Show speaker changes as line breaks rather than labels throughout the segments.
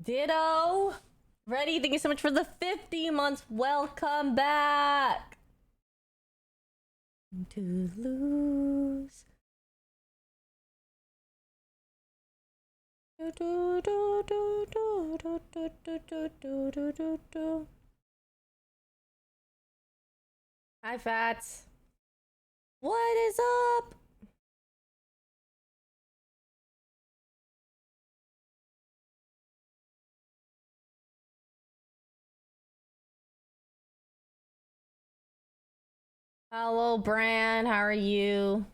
Ditto. Ready? Thank you so much for the 50 months. Welcome back. To lose. Hi, Fats. What is up? Hello, Bran. How are you?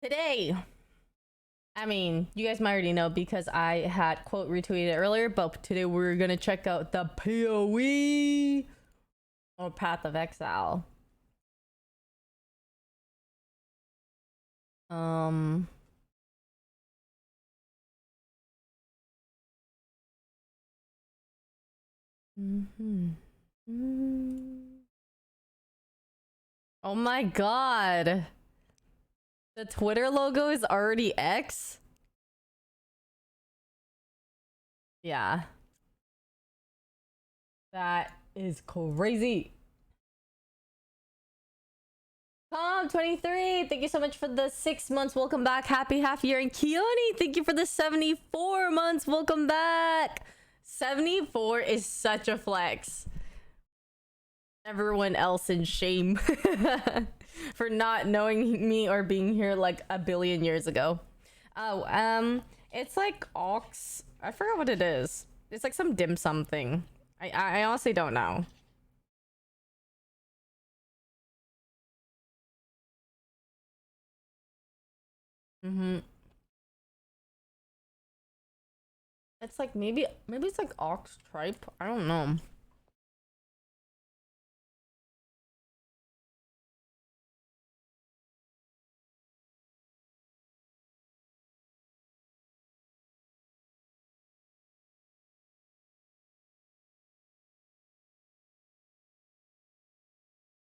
Today, I mean, you guys might already know because I had quote retweeted earlier, but today we're gonna check out the PoE or Path of Exile. Oh my god. The Twitter logo is already X? Yeah. That is crazy. Tom23, thank you so much for the 6 months. Welcome back. Happy half year. And Keone, thank you for the 74 months. Welcome back. 74 is such a flex. Everyone else in shame for not knowing me or being here like a billion years ago. Oh, it's like ox. I forgot what it is. It's like some dim sum thing. I honestly don't know. It's like maybe it's like ox tripe. I don't know.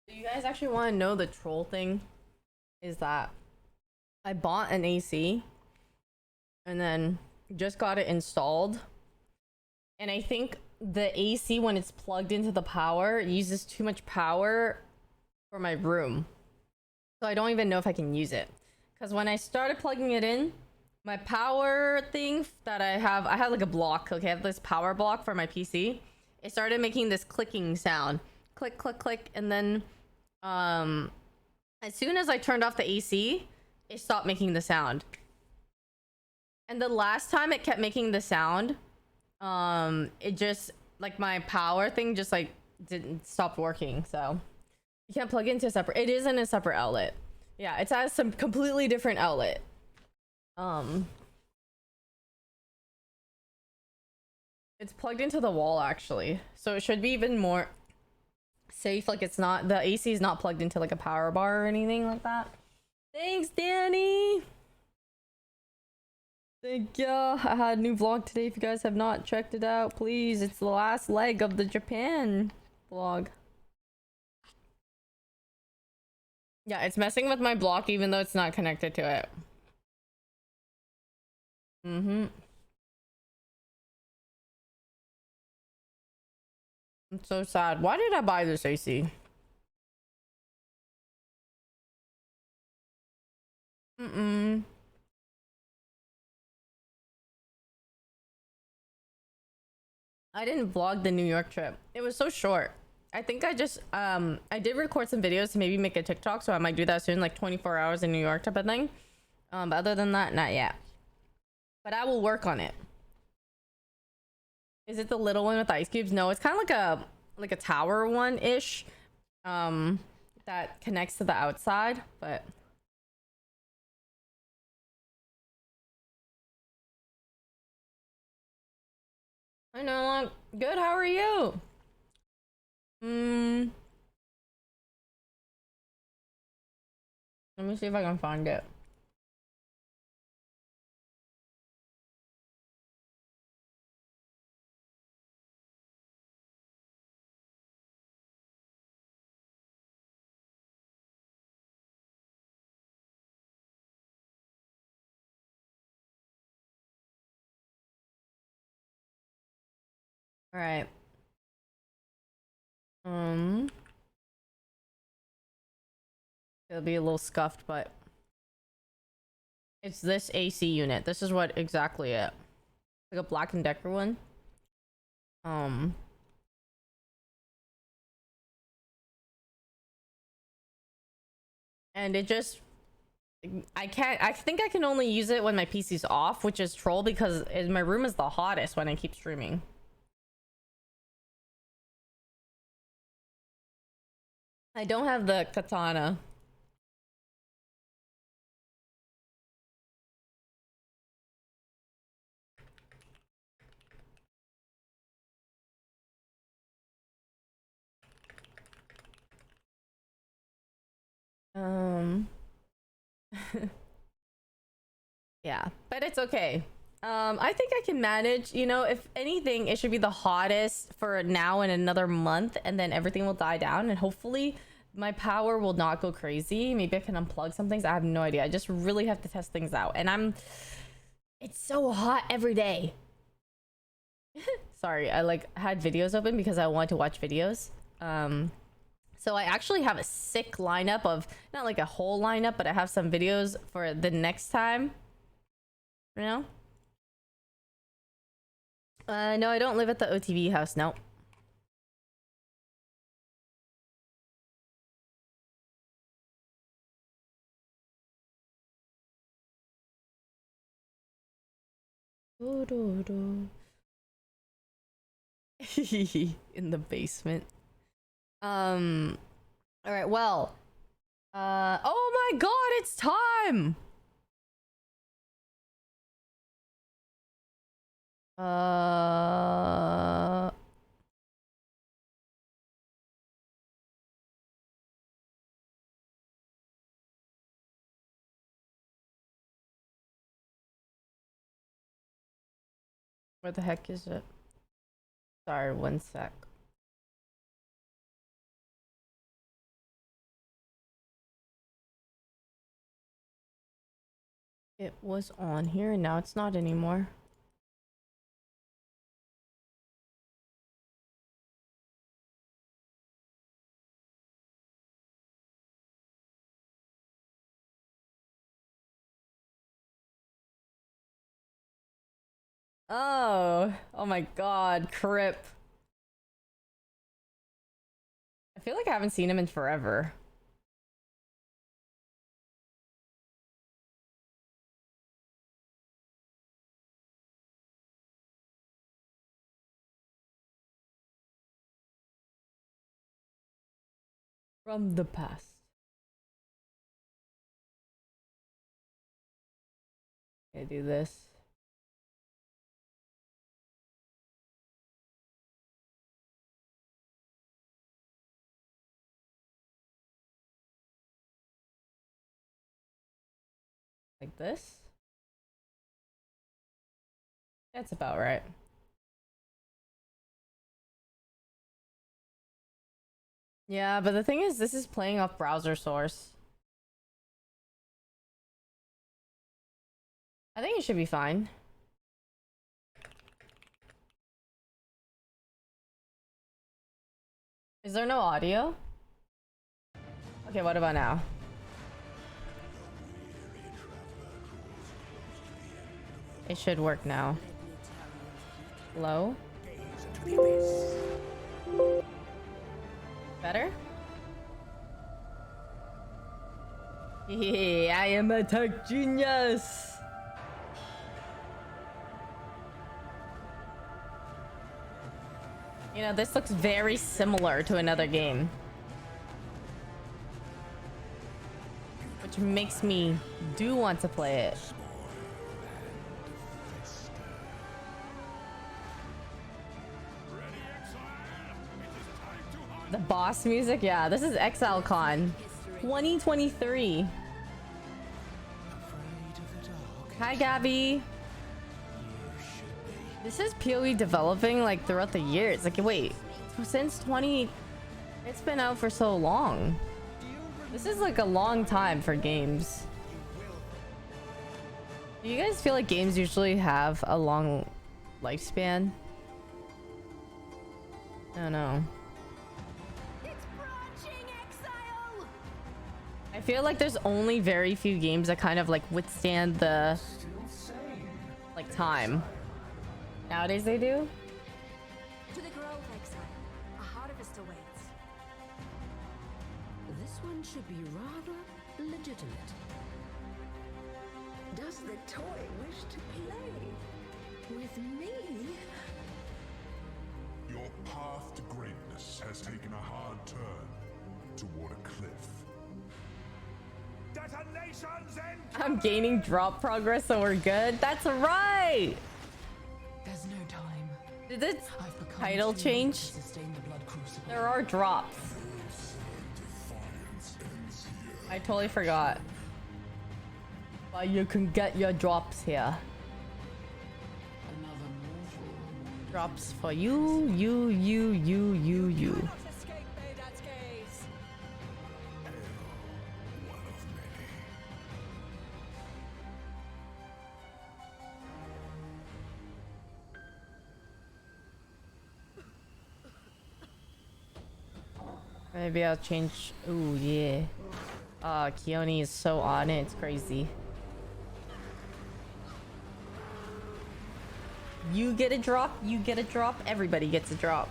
Do you guys actually want to know the troll thing? Is that I bought an AC and then just got it installed. And I think the AC, when it's plugged into the power, uses too much power for my room. So I don't even know if I can use it. Because when I started plugging it in, my power thing that I have like a block. Okay, I have this power block for my PC. It started making this clicking sound. Click, click, click. And then as soon as I turned off the AC, it stopped making the sound. And the last time it kept making the sound, it just like my power thing just like didn't stop working. So you can't plug into a separate, it is in a separate outlet. Yeah, it's at some completely different outlet. It's plugged into the wall actually, so it should be even more safe. Like it's not, the AC is not plugged into like a power bar or anything like that. Thanks, Danny. Thank you. I had a new vlog today. If you guys have not checked it out, please. It's the last leg of the Japan vlog. Yeah, it's messing with my block even though it's not connected to it. I'm so sad. Why did I buy this AC? I didn't vlog the New York trip. It was so short. I think I just I did record some videos to maybe make a TikTok, so I might do that soon, like 24 hours in New York type of thing. But other than that, not yet. But I will work on it. Is it the little one with ice cubes? No, it's kind of like a tower one ish. That connects to the outside, but I know. Good. How are you? Let me see if I can find it. All right. It'll be a little scuffed, but it's this AC unit. This is what exactly it. Like a Black & Decker one. And it just, I think I can only use it when my PC's off, which is troll because my room is the hottest when I keep streaming. I don't have the katana. Yeah, but it's okay. I think I can manage. You know, if anything, it should be the hottest for now and another month, and then everything will die down, and hopefully my power will not go crazy. Maybe I can unplug some things. I have no idea. I just really have to test things out, and it's so hot every day. Sorry, I like had videos open because I wanted to watch videos. So I actually have a sick lineup of, not like a whole lineup, but I have some videos for the next time. You know? No, I don't live at the OTV house. No. In the basement. All right, well. Oh my god, it's time! Where the heck is it? Sorry, one sec. It was on here and now it's not anymore. Oh my god, Crip. I feel like I haven't seen him in forever. From the past. I do this. Like this? That's about right. Yeah, but the thing is, this is playing off browser source. I think it should be fine. Is there no audio? Okay, what about now? It should work now. Low? Better? Yeah, I am a tech genius! You know, this looks very similar to another game. Which makes me do want to play it. The boss music? Yeah, this is ExileCon 2023. Hi, Gabby. This is PoE developing like throughout the years. Like, wait, since 20... It's been out for so long. This is like a long time for games. Do you guys feel like games usually have a long lifespan? I know.
It's branching exile.
I feel like there's only very few games that kind of like withstand the like time. Nowadays they do.
To the grove, exile. A harvest awaits. This one should be rather legitimate. Does the toy wish to play with me?
Your path to greatness has taken a hard turn toward a cliff. Detonations and
I'm gaining drop progress, so we're good. That's right.
There's no time.
Did this
I've become
title
too weak
change?
to sustain the blood crucible.
There are drops. I totally forgot. But you can get your drops here.
Another mortal.
Drops for you, you.
Not escape Baydad's gaze.
one of many.
Maybe I'll change. Ooh, yeah. Keone is so on it. It's crazy. You get a drop. You get a drop. Everybody gets a drop.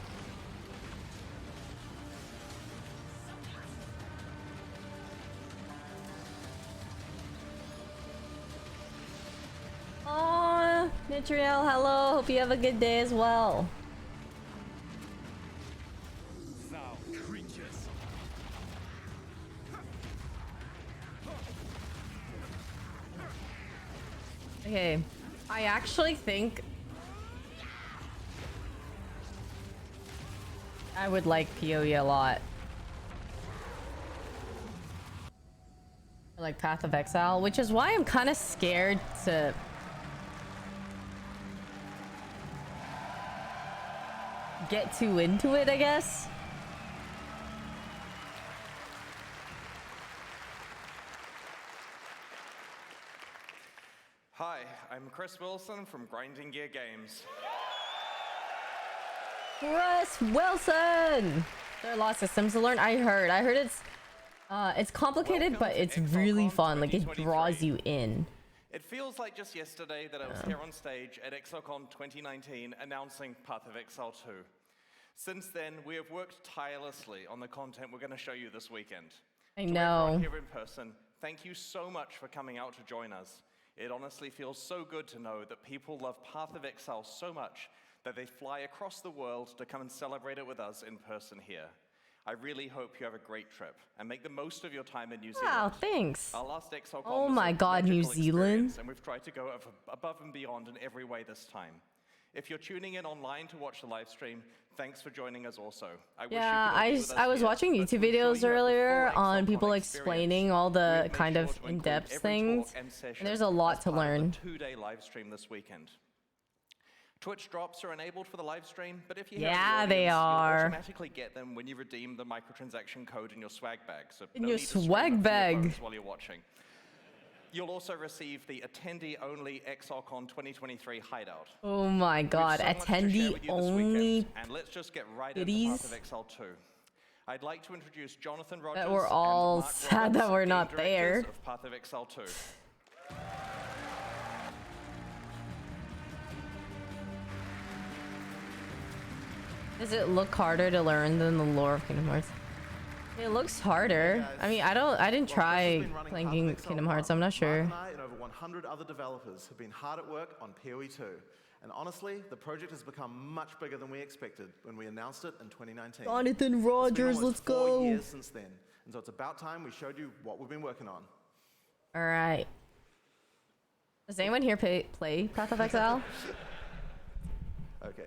Aw, Nitriel, hello. Hope you have a good day as well.
Thou creatures.
Okay, I actually think I would like PoE a lot. I like Path of Exile, which is why I'm kind of scared to get too into it, I guess.
Hi, I'm Chris Wilson from Grinding Gear Games.
Chris Wilson! There are lots of systems to learn. I heard it's complicated,
Welcome
but
to
it's really
XLCon
fun. Like, it
2023.
draws you in.
It feels like just yesterday that I was here on stage at XLCon 2019 announcing Path of Exile 2. Since then, we have worked tirelessly on the content we're going to show you this weekend.
I
To
know.
everyone here in person, thank you so much for coming out to join us. It honestly feels so good to know that people love Path of Exile so much that they fly across the world to come and celebrate it with us in person here. I really hope you have a great trip and make the most of your time in New Zealand.
Wow, thanks.
Our last XLCon
Oh
was
my
a
God, New
magical
Zealand.
experience, and we've tried to go above and beyond in every way this time. If you're tuning in online to watch the live stream, thanks for joining us also. I wish you
Yeah,
could all be with us
I was
here,
watching
but
YouTube
to ensure
videos
you have the
earlier
full
on
XLCon
people
experience,
explaining all
we
the
have made
kind
sure
of
to include
in-depth
every
things.
talk and session
And there's a lot
as
to
part of
learn.
the two-day live stream this weekend. Twitch drops are enabled for the live stream, but if you
Yeah,
have
they
you'll
are.
automatically get them when you redeem the microtransaction code in your swag bag. So
In
no
your
need to stream
swag
it from your
bag.
phones while you're watching. You'll also receive the attendee-only XLCon 2023 hideout.
Oh my God,
We have so much to share
attendee
with you this
only
weekend, and let's just get right into
goodies.
Path of Exile 2. I'd like to introduce Jonathan Rogers
That we're
and
all
Mark
sad
Roberts,
that we're
game
not
directors
there.
of Path of Exile 2.
Does it look harder to learn than the lore of Kingdom Hearts? It looks harder. I mean, I didn't try playing Kingdom Hearts. I'm not sure.
Mark and I and over 100 other developers have been hard at work on PoE 2. And honestly, the project has become much bigger than we expected when we announced it in 2019.
Jonathan
It's been
Rogers,
almost
let's
4
go.
years since then. And so it's about time we showed you what we've been working on.
All right. Does anyone here play Path of Exile?
Okay.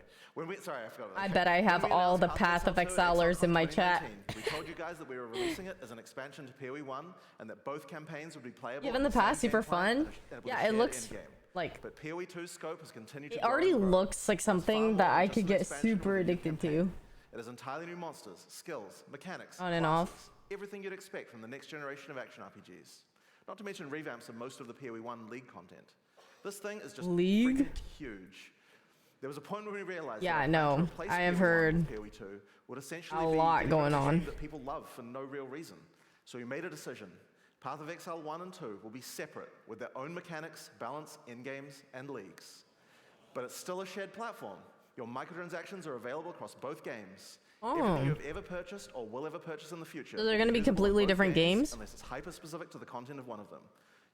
Sorry, I forgot.
I bet I have
When we
all
announced
the Path of Exilers in my chat.
2019, we told you guys that we were releasing it as an expansion to PoE 1 and that both campaigns would be playable.
Given
in
the
same
past, super
game
fun.
client and with a
Yeah, it
shared
looks
endgame.
like
But PoE 2's scope has continued to
it
grow
already
and grow.
looks like
It's far
something
more
that
than
I
just
could
an
get
expansion
super
with a new
addicted
campaign.
to.
It has entirely new monsters, skills, mechanics,
On and
classes,
off.
everything you'd expect from the next generation of action RPGs. Not to mention revamps of most of the PoE 1 League content. This thing is just
League?
freaking huge. There was a point when we realized
Yeah,
that
no,
to replace
I have
PoE1
heard
with PoE2 would essentially
a
be
lot
getting
going
rid of a
on.
game that people love for no real reason. So we made a decision. Path of Exile 1 and 2 will be separate with their own mechanics, balance, endgames, and leagues. But it's still a shared platform. Your microtransactions are available across both games. Everything you have ever purchased or will ever purchase in the future.
So they're going to be
usable in
completely
both
different games?
Unless it's hyper-specific to the content of one of them.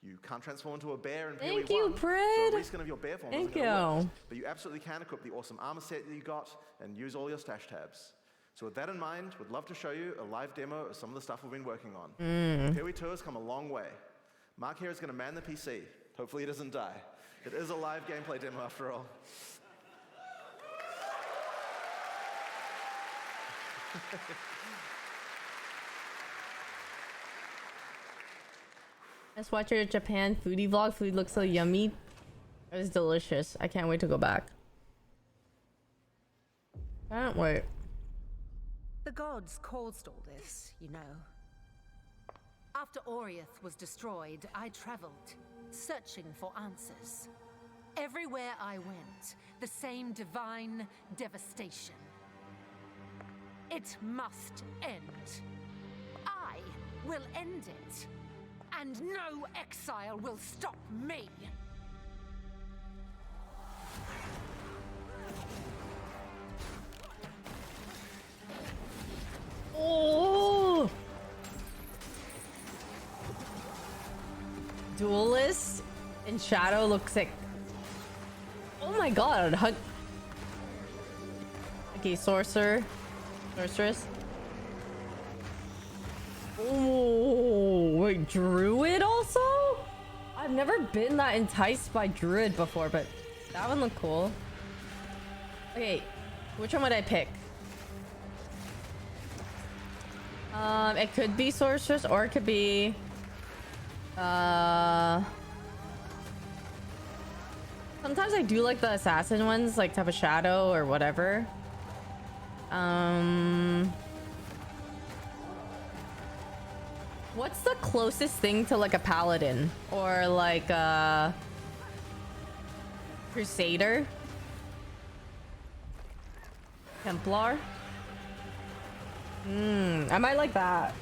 You can't transform into a bear in
Thank
PoE1,
you,
so a
Pred.
reskin of your bear form
Thank
isn't gonna work.
you.
But you absolutely can equip the awesome armor set that you got and use all your stash tabs. So with that in mind, we'd love to show you a live demo of some of the stuff we've been working on. PoE2 has come a long way. Mark here is going to man the PC. Hopefully he doesn't die. It is a live gameplay demo after all.
Let's watch your Japan foodie vlog. Food looks so yummy. It was delicious. I can't wait to go back. Can't wait.
The gods caused all this, you know. After Oriath was destroyed, I traveled, searching for answers. Everywhere I went, the same divine devastation. It must end. I will end it. And no exile will stop me.
Oh! Duelist in Shadow looks sick. Oh my god. Okay, sorceress. Oh, wait, druid also? I've never been that enticed by druid before, but that one looked cool. Okay, which one would I pick? It could be sorceress or it could be sometimes I do like the assassin ones, like type of shadow or whatever. What's the closest thing to like a paladin or like a crusader? Templar? I might like that.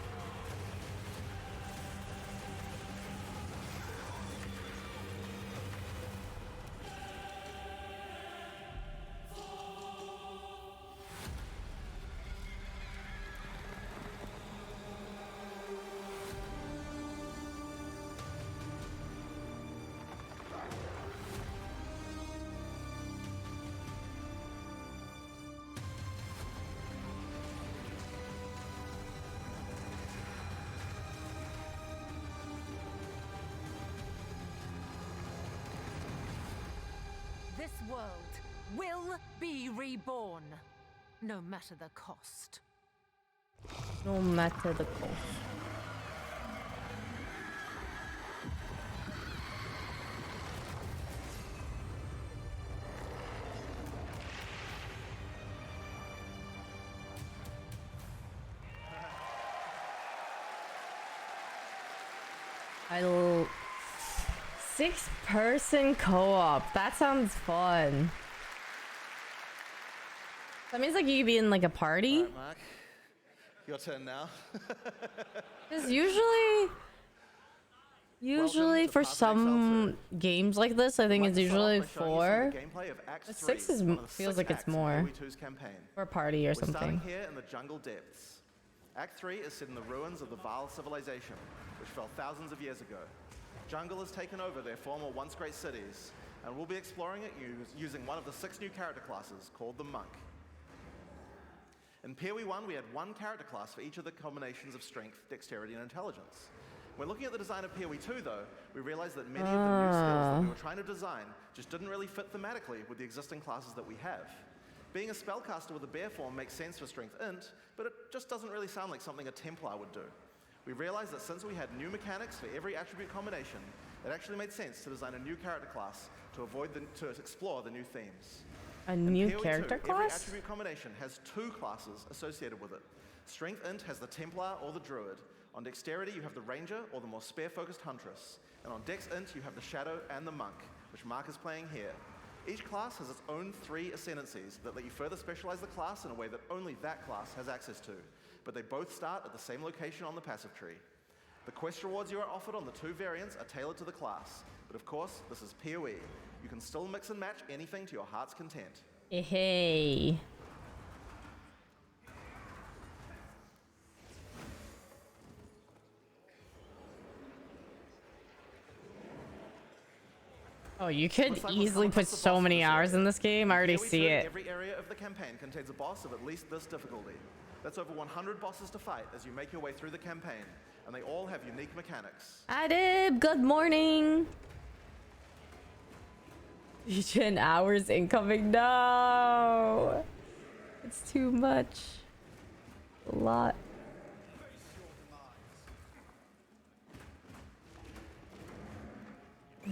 This world will be reborn, no matter the cost.
No matter the cost. I'll 6-person co-op. That sounds fun. That means like you could be in like a party.
All right, Mark, your turn now.
Because usually
to
for
Path of
some
Exile
games like this, I think
I'd
it's
like to start off
usually
by showing you some
4.
of the gameplay of Act
But
3,
6 is
one of the
feels
6
like it's
acts in
more
PoE2's campaign.
for a party or
We're
something.
starting here in the jungle depths. Act 3 is set in the ruins of the Vaal civilization, which fell thousands of years ago. Jungle has taken over their former once great cities, and we'll be exploring it using one of the 6 new character classes called the Monk. In PoE 1, we had 1 character class for each of the combinations of strength, dexterity, and intelligence. When looking at the design of PoE 2, though, we realized that many of the new skills that we were trying to design just didn't really fit thematically with the existing classes that we have. Being a spellcaster with a bear form makes sense for Strength Int, but it just doesn't really sound like something a Templar would do. We realized that since we had new mechanics for every attribute combination, it actually made sense to design a new character class to explore the new themes.
A
In
new
PoE 2,
character
every
class?
attribute combination has 2 classes associated with it. Strength Int has the Templar or the Druid. On Dexterity, you have the Ranger or the more spear-focused Huntress. And on Dex Int, you have the Shadow and the Monk, which Mark is playing here. Each class has its own 3 ascendancies that let you further specialize the class in a way that only that class has access to, but they both start at the same location on the passive tree. The quest rewards you are offered on the 2 variants are tailored to the class, but of course, this is PoE. You can still mix and match anything to your heart's content.
Hey. Oh, you could
Looks like we've
easily
come
put
across the
so
boss
many
of
hours in
area.
this game. I already
Here we
see
turn,
it.
Every area of the campaign contains a boss of at least this difficulty. That's over 100 bosses to fight as you make your way through the campaign, and they all have unique mechanics.
Adib, good morning. 10 hours incoming. No. It's too much. A lot.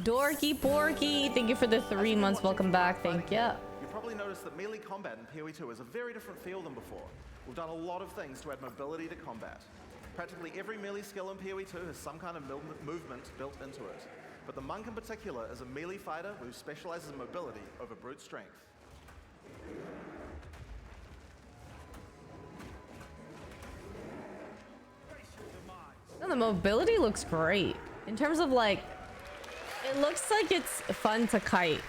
Dorky Porky, thank you for the 3 months. Welcome back. Thank you.
You probably noticed that melee combat in PoE 2 is a very different feel than before. We've done a lot of things to add mobility to combat. Practically every melee skill in PoE 2 has some kind of movement built into it. But the monk in particular is a melee fighter who specializes in mobility over brute strength.
And the mobility looks great. In terms of like, it looks like it's fun to kite.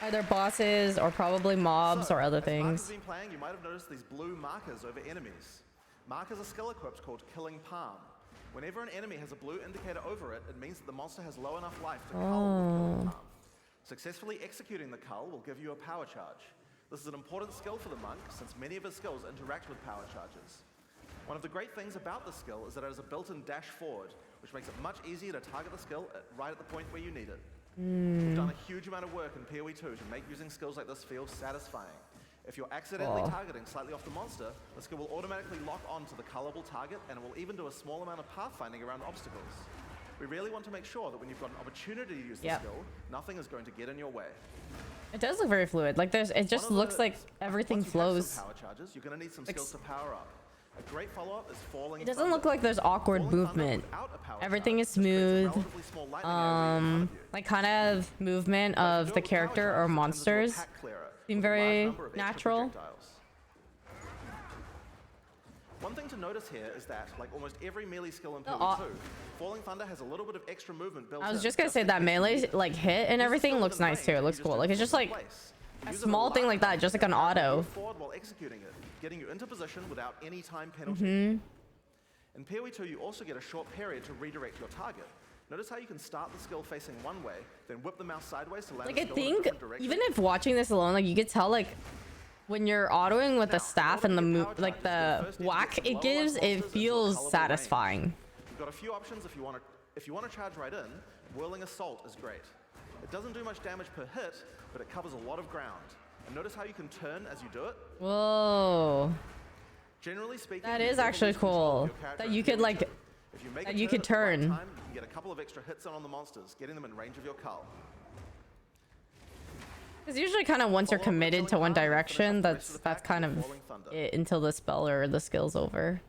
Either bosses or probably mobs or other
As Mark
things.
has been playing, you might have noticed these blue markers over enemies. Mark has a skill equipped called Killing Palm. Whenever an enemy has a blue indicator over it, it means that the monster has low enough life to cull with Killing Palm. Successfully executing the cull will give you a power charge. This is an important skill for the monk, since many of his skills interact with power charges. One of the great things about this skill is that it has a built-in dash forward, which makes it much easier to target the skill right at the point where you need it. We've done a huge amount of work in PoE 2 to make using skills like this feel satisfying. If you're accidentally targeting slightly off the monster, the skill will automatically lock onto the cullable target, and it will even do a small amount of pathfinding around obstacles. We really want to make sure that when you've got an opportunity to use the skill, nothing is going to get in your way.
It does look very fluid. Like it just looks like everything
Once you have
flows.
some power charges, you're going to need some skills to power up. A great follow-up is Falling
It doesn't
Thunder.
look like there's awkward
Falling Thunder
movement.
without a power
Everything
charge
is
just creates a
smooth.
relatively small lightning area in front of you.
Like kind of movement
But if you
of
do
the
it with power
character
charges,
or
it turns into a
monsters
pack clearer
seem
with a large
very
number of extra
natural.
projectiles. One thing to notice here is that, like almost every melee skill in PoE 2, Falling Thunder has a little bit of extra movement built in.
I was just gonna say
in
that
case you
melee
need it.
like hit and
Use
everything
skills
looks
within
nice too.
range,
It looks
you
cool.
just
Like
do
it's just
forward
like
place.
a
Use it
small thing
lot
like that, just like an
and
auto.
move forward while executing it, getting you into position without any time penalty. In PoE 2, you also get a short period to redirect your target. Notice how you can start the skill facing one way, then whip the mouse sideways to land
Like
the
I
skill in a
think
different direction.
even if watching this alone, like you could tell like when you're autoing with the staff and the like the whack it gives, it feels satisfying.
You've got a few options if you want to charge right in. Whirling Assault is great. It doesn't do much damage per hit, but it covers a lot of ground. And notice how you can turn as you do it.
Whoa.
Generally speaking,
That
you
is
never
actually
lose control
cool.
of your character
That
in
you could,
PoE
like-
2. If you make
that
a
you could
at the right
turn.
time, you can get a couple of extra hits on the monsters, getting them in range of your cull.
Because usually kind of once you're
Follow up with
committed to
Killing
one
Palm, finish
direction,
off the rest of the
that's
pack
kind
with
of
Falling Thunder.
it until the spell or the skill's over.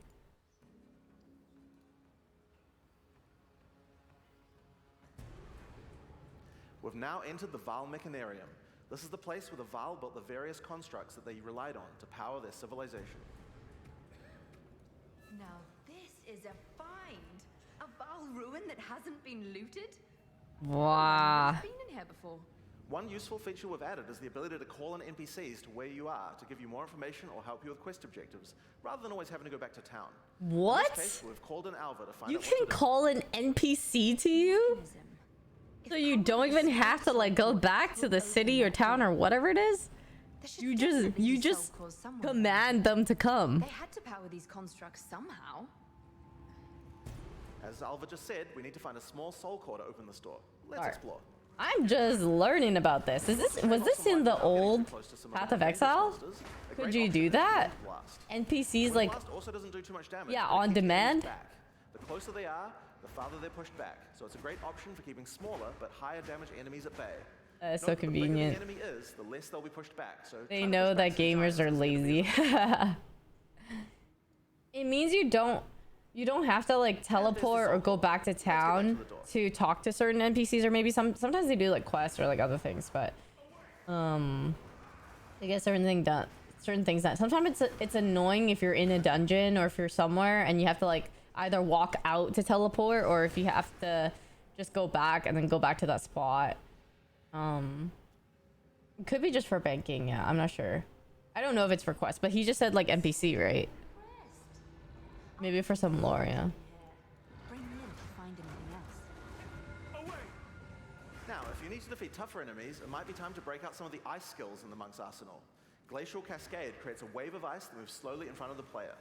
We've now entered the Val Mechanarium. This is the place where the Val built the various constructs that they relied on to power their civilization.
Now this is a find. A Val ruin that hasn't been looted?
Wow.
I've been in here before.
One useful feature we've added is the ability to call in NPCs to where you are to give you more information or help you with quest objectives, rather than always having to go back to town.
What?
In this case, we've called in Alva to find
You
out
can
what to do.
call an NPC to you? So you don't even have to like go back to the city or town or whatever it is? You just command them to come.
They had to power these constructs somehow.
As Alva just said, we need to find a small soul core to open this door. Let's
Alright.
explore.
I'm just learning about this. Was this in the old Path of Exile? Could you do that? NPCs like
also doesn't do too much damage.
yeah,
but it
on
keeps enemies
demand?
back. The closer they are, the farther they're pushed back. So it's a great option for keeping smaller but higher damage enemies at bay.
That's
Note
so
that the bigger
convenient.
the enemy is, the less they'll be pushed back. So
They
try to
know
push
that
back some
gamers
giants
are
instead of
lazy.
being-
It means you don't have to like teleport or go back to town to talk to certain NPCs, or maybe sometimes they do like quests or like other things, but I guess certain things that sometimes it's annoying if you're in a dungeon or if you're somewhere and you have to like either walk out to teleport or if you have to just go back and then go back to that spot. It could be just for banking, yeah, I'm not sure. I don't know if it's for quests, but he just said like NPC, right? Maybe for some lore, yeah.
Bring me in to find anything else.
Now, if you need to defeat tougher enemies, it might be time to break out some of the ice skills in the monk's arsenal. Glacial Cascade creates a wave of ice that moves slowly in front of the player.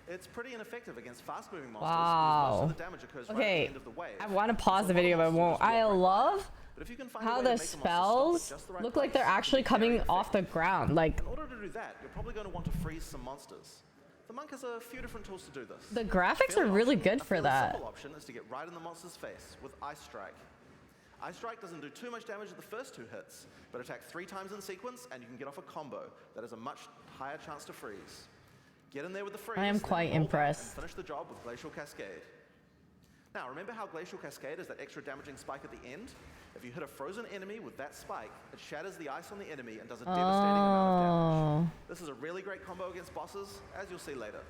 It's pretty ineffective against fast-moving monsters because most of the damage occurs right at the end of the wave.
I want to pause the video, but I won't. I love
But if you can find
how
a way
the
to make the monster stop
spells
at just the right
look like they're
place,
actually
it can be
coming
very
off the
effective.
ground. Like,
In order to do that, you're probably going to want to freeze some monsters. The monk has a few different tools to do this.
the graphics are
Fairly
really
often,
good
a
for
fairly
that.
simple option is to get right in the monster's face with Ice Strike. Ice Strike doesn't do too much damage at the first 2 hits, but attack 3 times in sequence, and you can get off a combo that has a much higher chance to freeze. Get in there with the freeze.
I am
then
quite
roll back
impressed.
And finish the job with Glacial Cascade. Now, remember how Glacial Cascade is that extra damaging spike at the end? If you hit a frozen enemy with that spike, it shatters the ice on the enemy and does a devastating amount of damage. This is a really great combo against bosses, as you'll see later.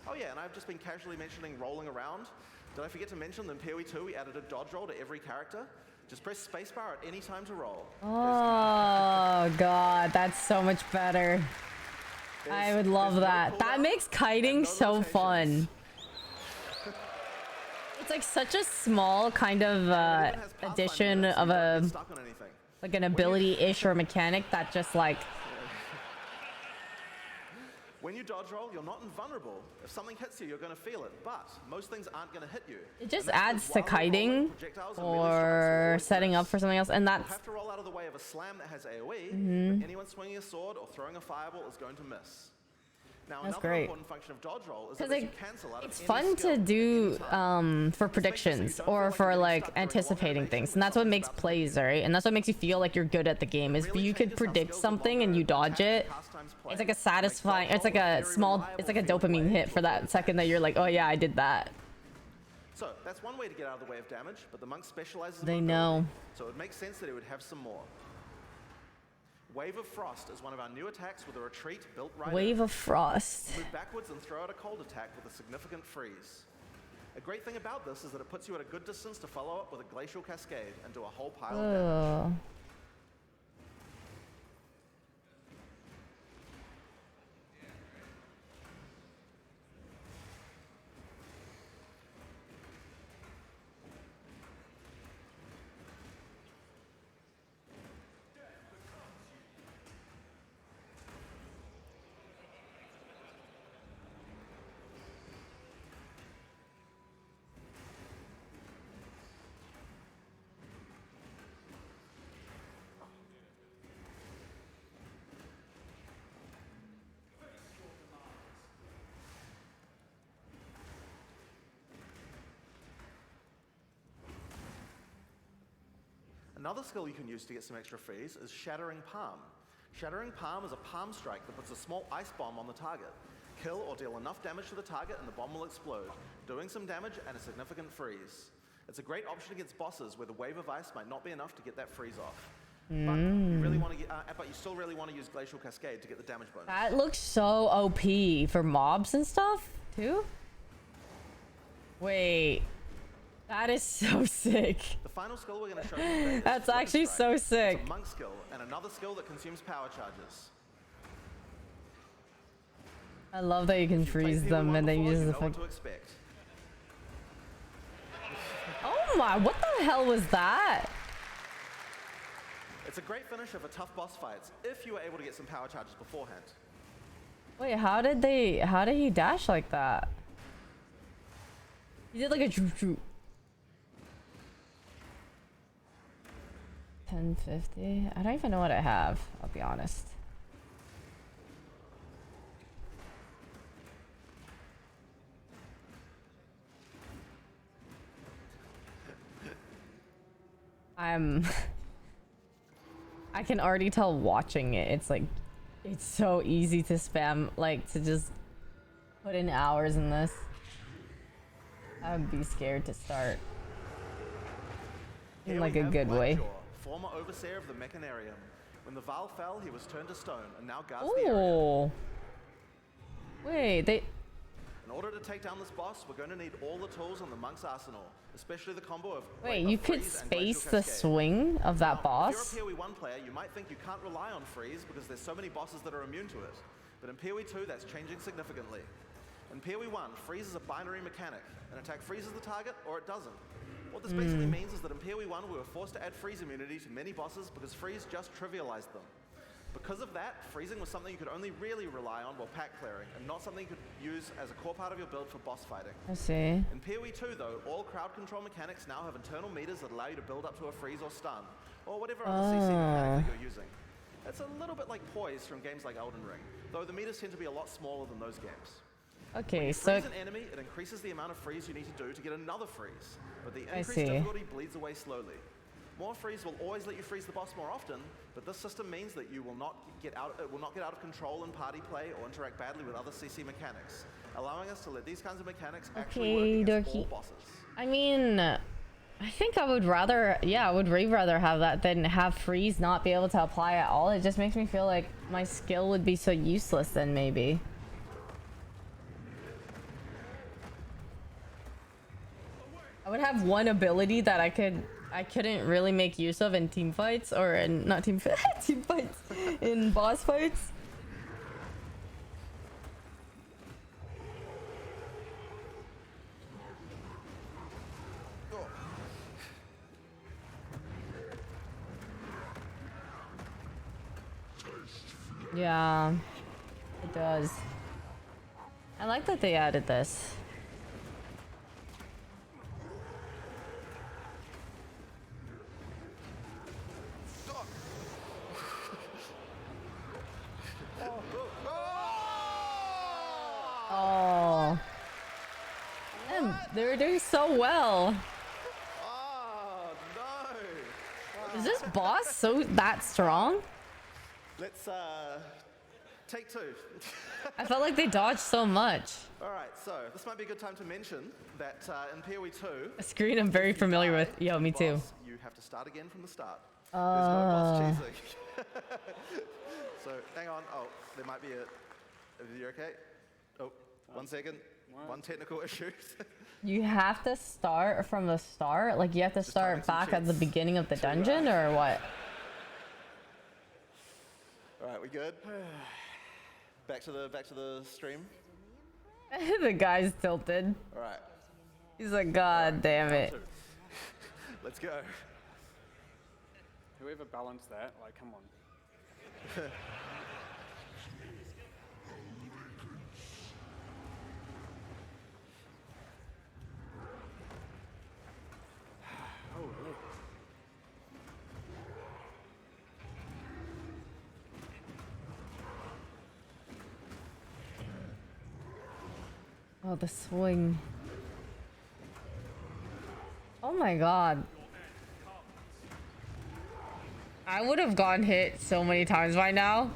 Oh yeah, and I've just been casually mentioning rolling around. Did I forget to mention that in PoE 2 we added a dodge roll to every character? Just press spacebar at any time to roll.
Oh god, that's so much better. I would love that. That makes kiting so fun. It's like such a small kind of addition of a like an ability-ish or mechanic that just like
When you dodge roll, you're not invulnerable. If something hits you, you're going to feel it, but most things aren't going to hit you.
it just
And that's
adds
because
to
while you're rolling,
kiting
projectiles and melee strikes will
or
always
setting
miss.
up for something else, and
You'll
that's
have to roll out of the way of a slam that has AoE,
Mm-hmm.
but anyone swinging a sword or throwing a fireball is going to miss. Now,
That's
another
great.
important function of dodge roll is that
because
lets you cancel out of
it's
any
fun
skill
to
at
do
any time.
for predictions or for like anticipating things, and that's what makes plays, right? And that's what makes you feel like you're good at the game is if you could predict something and you dodge it. It's like a satisfying, it's like a small, it's like a dopamine hit for that second that you're like, oh yeah, I did that.
So that's one way to get out of the way of damage, but the monk specializes in
They
mobility,
know.
so it makes sense that he would have some more. Wave of Frost is one of our new attacks with a retreat built right
Wave
in.
of Frost.
Move backwards and throw out a cold attack with a significant freeze. A great thing about this is that it puts you at a good distance to follow up with a Glacial Cascade and do a whole pile of damage.
Ugh.
Another skill you can use to get some extra freeze is Shattering Palm. Shattering Palm is a palm strike that puts a small ice bomb on the target. Kill or deal enough damage to the target and the bomb will explode, doing some damage and a significant freeze. It's a great option against bosses where the wave of ice might not be enough to get that freeze off. But you really want to get, but you still really want to use Glacial Cascade to get the damage bonus.
That looks so OP for mobs and stuff too. Wait, that is so sick.
The final skill we're going to show you today is
That's
Flip
actually
Strike.
so sick.
It's a monk skill and another skill that consumes power charges.
I love that you can
If you've played
freeze
PoE
them
1
and then
before,
use
you
the
know what
fuck.
to expect.
Oh my, what the hell was that?
It's a great finish of a tough boss fights if you were able to get some power charges beforehand.
Wait, how did he dash like that? He did like a droop droop. 1050. I don't even know what I have, I'll be honest. I can already tell watching it. It's like, it's so easy to spam, like to just put in hours in this. I would be scared to start. In
Here
like
we
a
have
good way.
Blackjaw, former overseer of the Mechanarium. When the Val fell, he was turned to stone and now guards the area.
Oh. Wait, they.
In order to take down this boss, we're going to need all the tools in the monk's arsenal, especially the combo of
Wait, you could
freeze and glacial
space the
cascade.
swing of that
Now,
boss?
if you're a PoE 1 player, you might think you can't rely on freeze because there's so many bosses that are immune to it. But in PoE 2, that's changing significantly. In PoE 1, freeze is a binary mechanic. An attack freezes the target or it doesn't. What this basically means is that in PoE 1, we were forced to add freeze immunity to many bosses because freeze just trivialized them. Because of that, freezing was something you could only really rely on while pack clearing, and not something you could use as a core part of your build for boss fighting.
I see.
In PoE 2 though, all crowd control mechanics now have internal meters that allow you to build up to a freeze or stun, or whatever other CC mechanic that you're using. It's a little bit like poise from games like Elden Ring, though the meters tend to be a lot smaller than those games.
Okay,
You
so
freeze an enemy, it increases the amount of freeze you need to do to get another freeze, but the
I
increased
see.
difficulty bleeds away slowly. More freeze will always let you freeze the boss more often, but this system means that you will not get out of control in party play or interact badly with other CC mechanics, allowing us to let these kinds of mechanics actually work against all bosses.
I mean, I think I would rather, yeah, I would way rather have that than have freeze not be able to apply at all. It just makes me feel like my skill would be so useless then maybe. I would have one ability that I couldn't really make use of in team fights, or in not team team fights, in boss fights. Yeah, it does. I like that they added this. Oh. Man, they were doing so well.
Oh no!
Is this boss so that strong?
Let's take two.
I felt like they dodged so much.
Alright, so this might be a good time to mention that in PoE 2,
A screen I'm very familiar with. Yo, me too.
boss, you have to start again from the start. There's no boss cheesing. So hang on. Oh, there might be a. Are you okay? Oh, 1 second. One technical issue.
You have to start from the start? Like you have to
timing
start
some
back at the
checks
beginning of the
to,
dungeon or what?
All right, we good? Back to the stream.
The guy's tilted.
All right.
He's like, God damn it.
Let's go.
Whoever balanced that, like, come on.
Oh, the swing. Oh my god. I would have gotten hit so many times by now.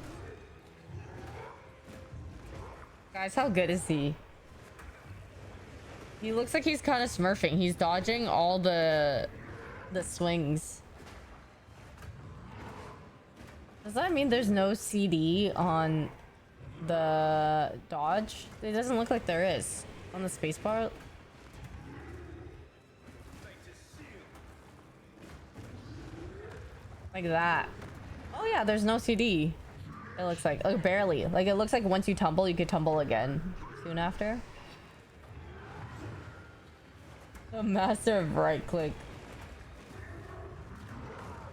Guys, how good is he? He looks like he's kind of smurfing. He's dodging all the swings. Does that mean there's no CD on the dodge? It doesn't look like there is on the spacebar. Like that. Oh yeah, there's no CD. It looks like, oh, barely. Like it looks like once you tumble, you could tumble again soon after. The master of right click.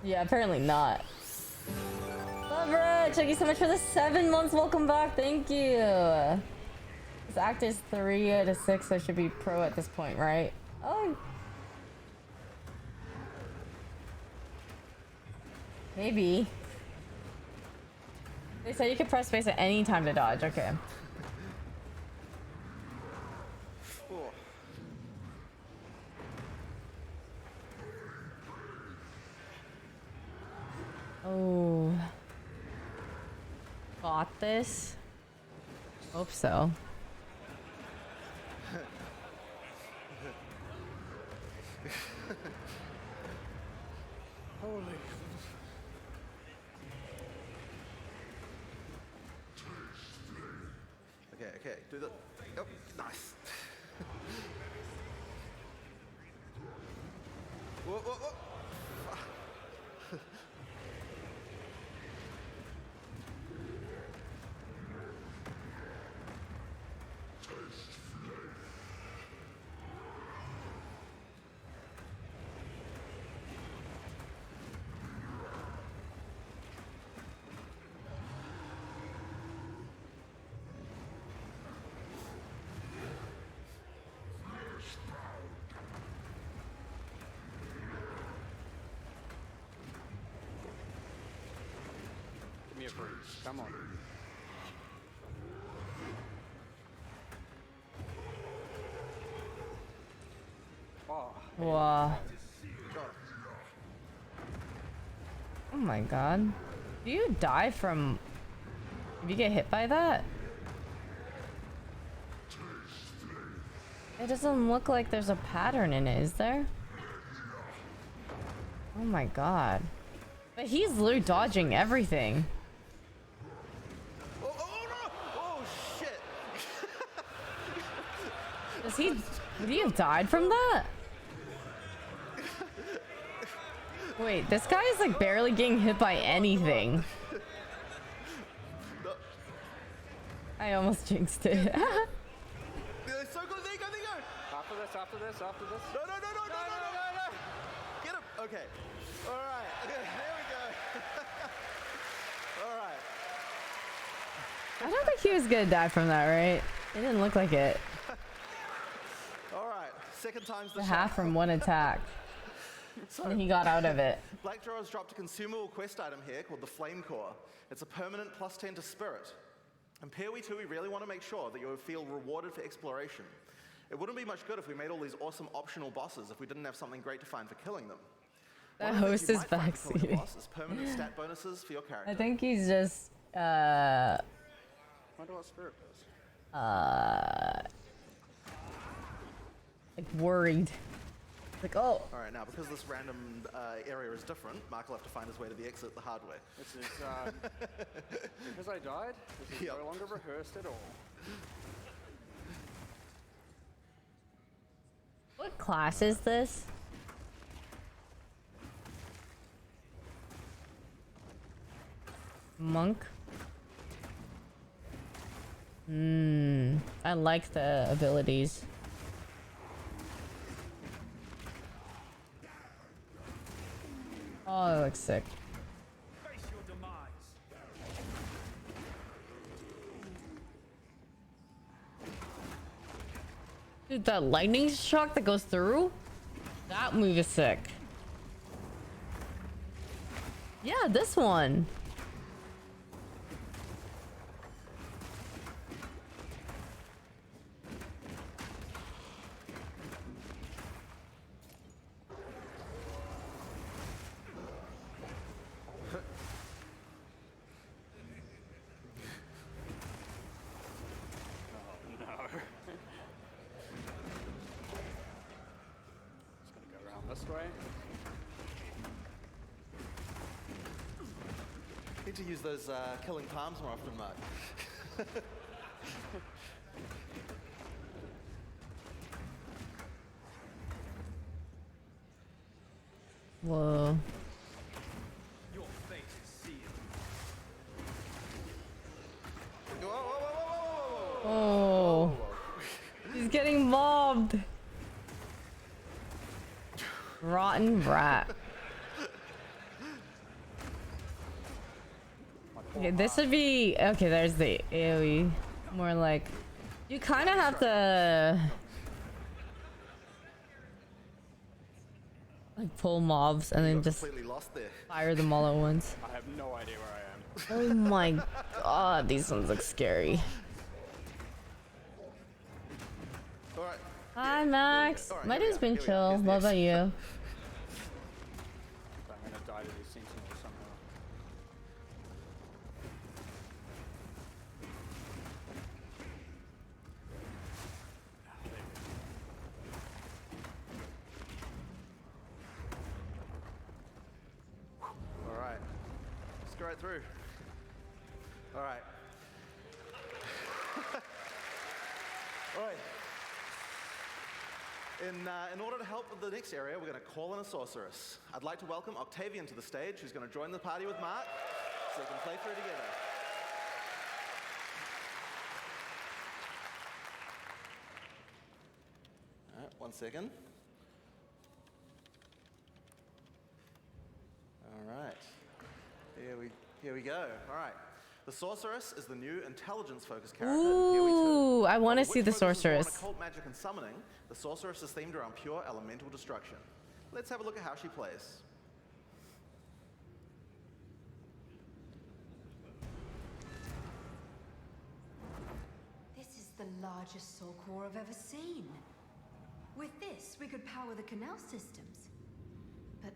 Yeah, apparently not. Leverage, thank you so much for the 7 months. Welcome back. Thank you. This act is 3 out of 6. I should be pro at this point, right? Oh. Maybe. They said you could press space at any time to dodge. Okay. Oh. Got this? Hope so.
Holy.
okay. Do the. Oh, nice. Whoa, whoa, whoa.
Give me a breeze. Come on. Oh,
Wow.
Go.
Oh my god. Do you die from... If you get hit by that? It doesn't look like there's a pattern in it, is there? Oh my god. But he's literally dodging everything.
Oh, oh no! Oh shit!
Does he... Would he have died from that? Wait, this guy is like barely getting hit by anything.
No.
I almost jinxed it.
They're so good. There you go, there you go.
after this, after this, after this.
No, no, no, no, no, no, no, no, no. Get him. Okay. All right. Okay, there we go. All right.
I don't think he was gonna die from that, right? It didn't look like it.
All right. Second time's the
Half
charm.
from one attack. And he got out of it.
Black Draw has dropped a consumable quest item here called the Flame Core. It's a permanent +10 to Spirit. In PoE 2, we really want to make sure that you feel rewarded for exploration. It wouldn't be much good if we made all these awesome optional bosses if we didn't have something great to find for killing them.
That
One of the
host
things
is
you might find for killing a
backseating.
boss is permanent stat bonuses for your character.
I think he's just
I wonder what spirit does.
like worried. Like, oh,
All right, now because this random area is different, Mark will have to find his way to the exit the hard way.
This is, because I died, this is
Yep.
no longer rehearsed at all.
what class is this? Monk. I like the abilities. Oh, it looks sick.
Face your demise.
Dude, that lightning shock that goes through? That move is sick. Yeah, this one.
No. Just gonna go around this way.
Need to use those killing palms more often, Mark.
Whoa.
Your fate is sealed.
Whoa, whoa, whoa, whoa, whoa, whoa,
Oh. He's getting mobbed. Rotten rat. Okay, this would be... Okay, there's the AoE. More like... You kind of have to... Like, pull mobs and
You
then
got
just
completely lost there.
fire them all at once.
I have no idea where I am.
Oh my god, these ones look scary.
All right.
Hi, Max.
All right,
My
here we
day's
are,
been
here we are.
chill.
Here's
What
next.
about you?
I'm gonna die to these sentinels somehow.
All right. Let's go right through. All right. In order to help with the next area, we're going to call in a sorceress. I'd like to welcome Octavian to the stage, who's going to join the party with Mark, so they can play through together. All right, 1 second. All right, here we go. All right. The sorceress is the new intelligence-focused character.
Ooh, I want to see the
Which focuses more on
sorceress.
occult magic and summoning, the sorceress is themed around pure elemental destruction. Let's have a look at how she plays.
This is the largest soul core I've ever seen. With this, we could power the canal systems. But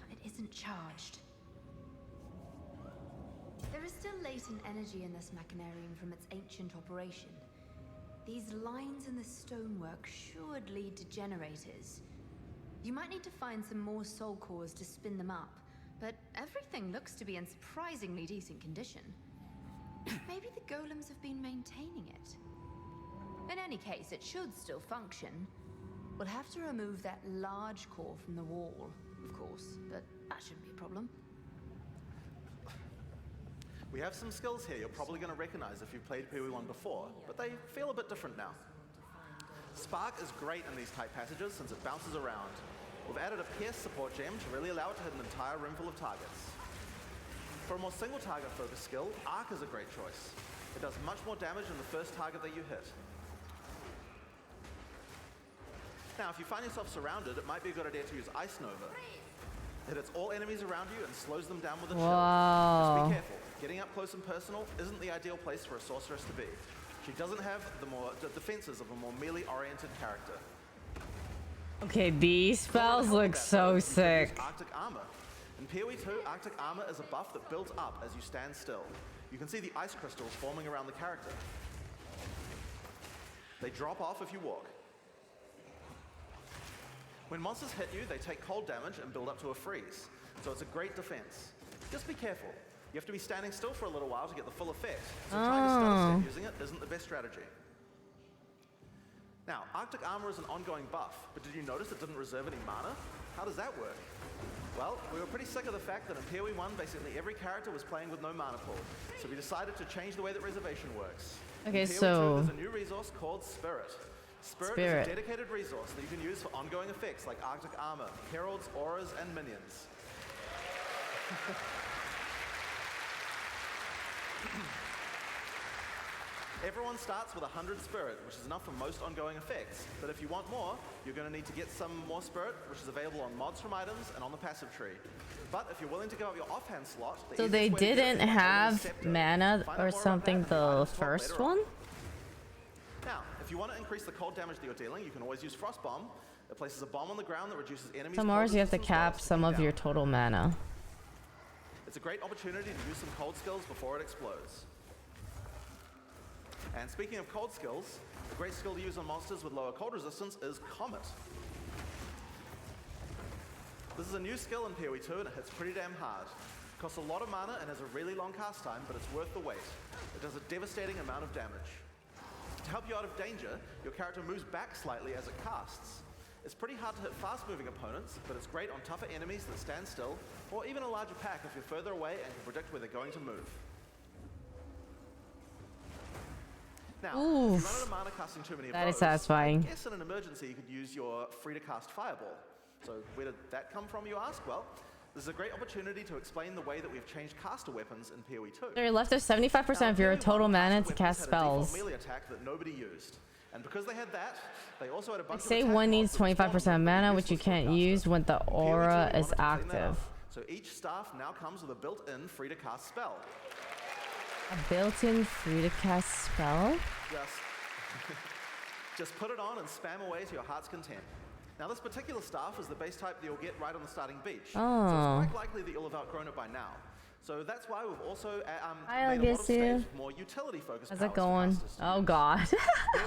it isn't charged. There is still latent energy in this machinarium from its ancient operation. These lines in the stonework should lead to generators. You might need to find some more soul cores to spin them up, but everything looks to be in surprisingly decent condition. Maybe the golems have been maintaining it. In any case, it should still function. We'll have to remove that large core from the wall, of course, but that shouldn't be a problem.
We have some skills here you're probably going to recognize if you've played PoE1 before, but they feel a bit different now. Spark is great in these tight passages since it bounces around. We've added a Pierce support gem to really allow it to hit an entire room full of targets. For a more single target focused skill, Arc is a great choice. It does much more damage than the first target that you hit. Now, if you find yourself surrounded, it might be a good idea to use Ice Nova. It hits all enemies around you and slows them down with a chill. Just be careful. Getting up close and personal isn't the ideal place for a sorceress to be. She doesn't have the defenses of a more melee-oriented character.
Okay, these spells look so sick.
Arctic Armor. In PoE2, Arctic Armor is a buff that builds up as you stand still. You can see the ice crystals forming around the character. They drop off if you walk. When monsters hit you, they take cold damage and build up to a freeze, so it's a great defense. Just be careful. You have to be standing still for a little while to get the full effect, so trying to stun using it isn't the best strategy. Now, Arctic Armor is an ongoing buff, but did you notice it didn't reserve any mana? How does that work? Well, we were pretty sick of the fact that in PoE1, basically every character was playing with no mana pool, so we decided to change the way that reservation works.
Okay,
in PoE2,
so
there's a new resource called Spirit. Spirit is a dedicated resource that you can use for ongoing effects like Arctic Armor, Heralds, Auras, and Minions. Everyone starts with 100 Spirit, which is enough for most ongoing effects. But if you want more, you're going to need to get some more Spirit, which is available on mods from items and on the passive tree. But if you're willing to give up your offhand slot...
So they didn't have mana or something the first one?
Now, if you want to increase the cold damage that you're dealing, you can always use Frost Bomb. It places a bomb on the ground that reduces enemies'
Some Rs you have to cap some of your total mana.
It's a great opportunity to use some cold skills before it explodes. And speaking of cold skills, a great skill to use on monsters with lower cold resistance is Comet. This is a new skill in PoE2 and it hits pretty damn hard. It costs a lot of mana and has a really long cast time, but it's worth the wait. It does a devastating amount of damage. To help you out of danger, your character moves back slightly as it casts. It's pretty hard to hit fast-moving opponents, but it's great on tougher enemies that stand still, or even a larger pack if you're further away and can predict where they're going to move. Now, if you run out of mana casting too many of
That is
those,
satisfying.
I guess in an emergency you could use your free-to-cast Fireball. So where did that come from, you ask? Well, this is a great opportunity to explain the way that we've changed caster weapons in PoE2.
You're left with 75% of your total mana to cast spells.
Melee attack that nobody used. And because they had that, they also had a bunch of
Say
attack
one
mods
needs
that respond
25%
to
mana,
really
which you
useless for a
can't
caster.
use when the
In PoE2,
aura
we
is
wanted to clean that
active.
up. So each staff now comes with a built-in free-to-cast spell.
A built-in free-to-cast spell?
Just put it on and spam away to your heart's content. Now this particular staff is the base type that you'll get right on the starting beach. So it's quite likely that you'll have outgrown it by now. So that's why we've also made a lot of staves with more utility-focused powers
How's it
for
going?
casters to
Oh
use.
god.
Here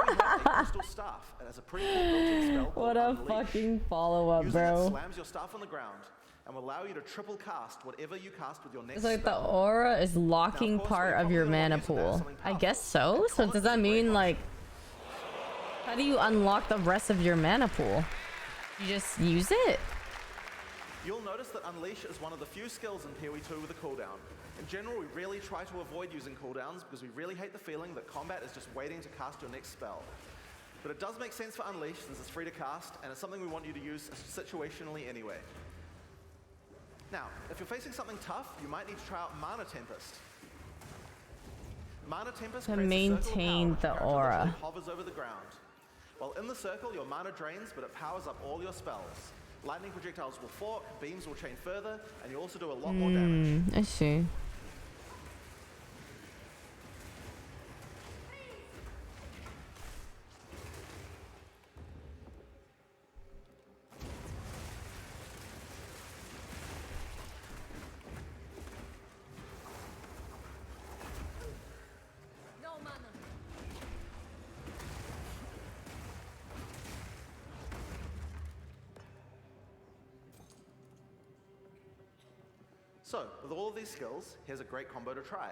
we have a crystal staff. It has a pretty cool built-in spell called
What a
Unleash.
fucking follow-up,
Using it
bro.
slams your staff on the ground and will allow you to triple cast whatever you cast with your next
It's like the
spell.
aura is locking
course,
part
we're
of your
probably gonna
mana
use it to add
pool.
something
I guess
powerful.
so? So
Comet
does
is a
that
great
mean
one.
like... How do you unlock the rest of your mana pool? You just use it?
You'll notice that Unleash is one of the few skills in PoE 2 with a cooldown. In general, we really try to avoid using cooldowns because we really hate the feeling that combat is just waiting to cast your next spell. But it does make sense for Unleash since it's free to cast, and it's something we want you to use situationally anyway. Now, if you're facing something tough, you might need to try out Mana Tempest. Mana Tempest
To
creates
maintain
a circle of power,
the
which
aura.
literally hovers over the ground. While in the circle, your mana drains, but it powers up all your spells. Lightning projectiles will fork, beams will chain further, and you also do a lot more damage.
I see.
No mana.
So, with all of these skills, here's a great combo to try.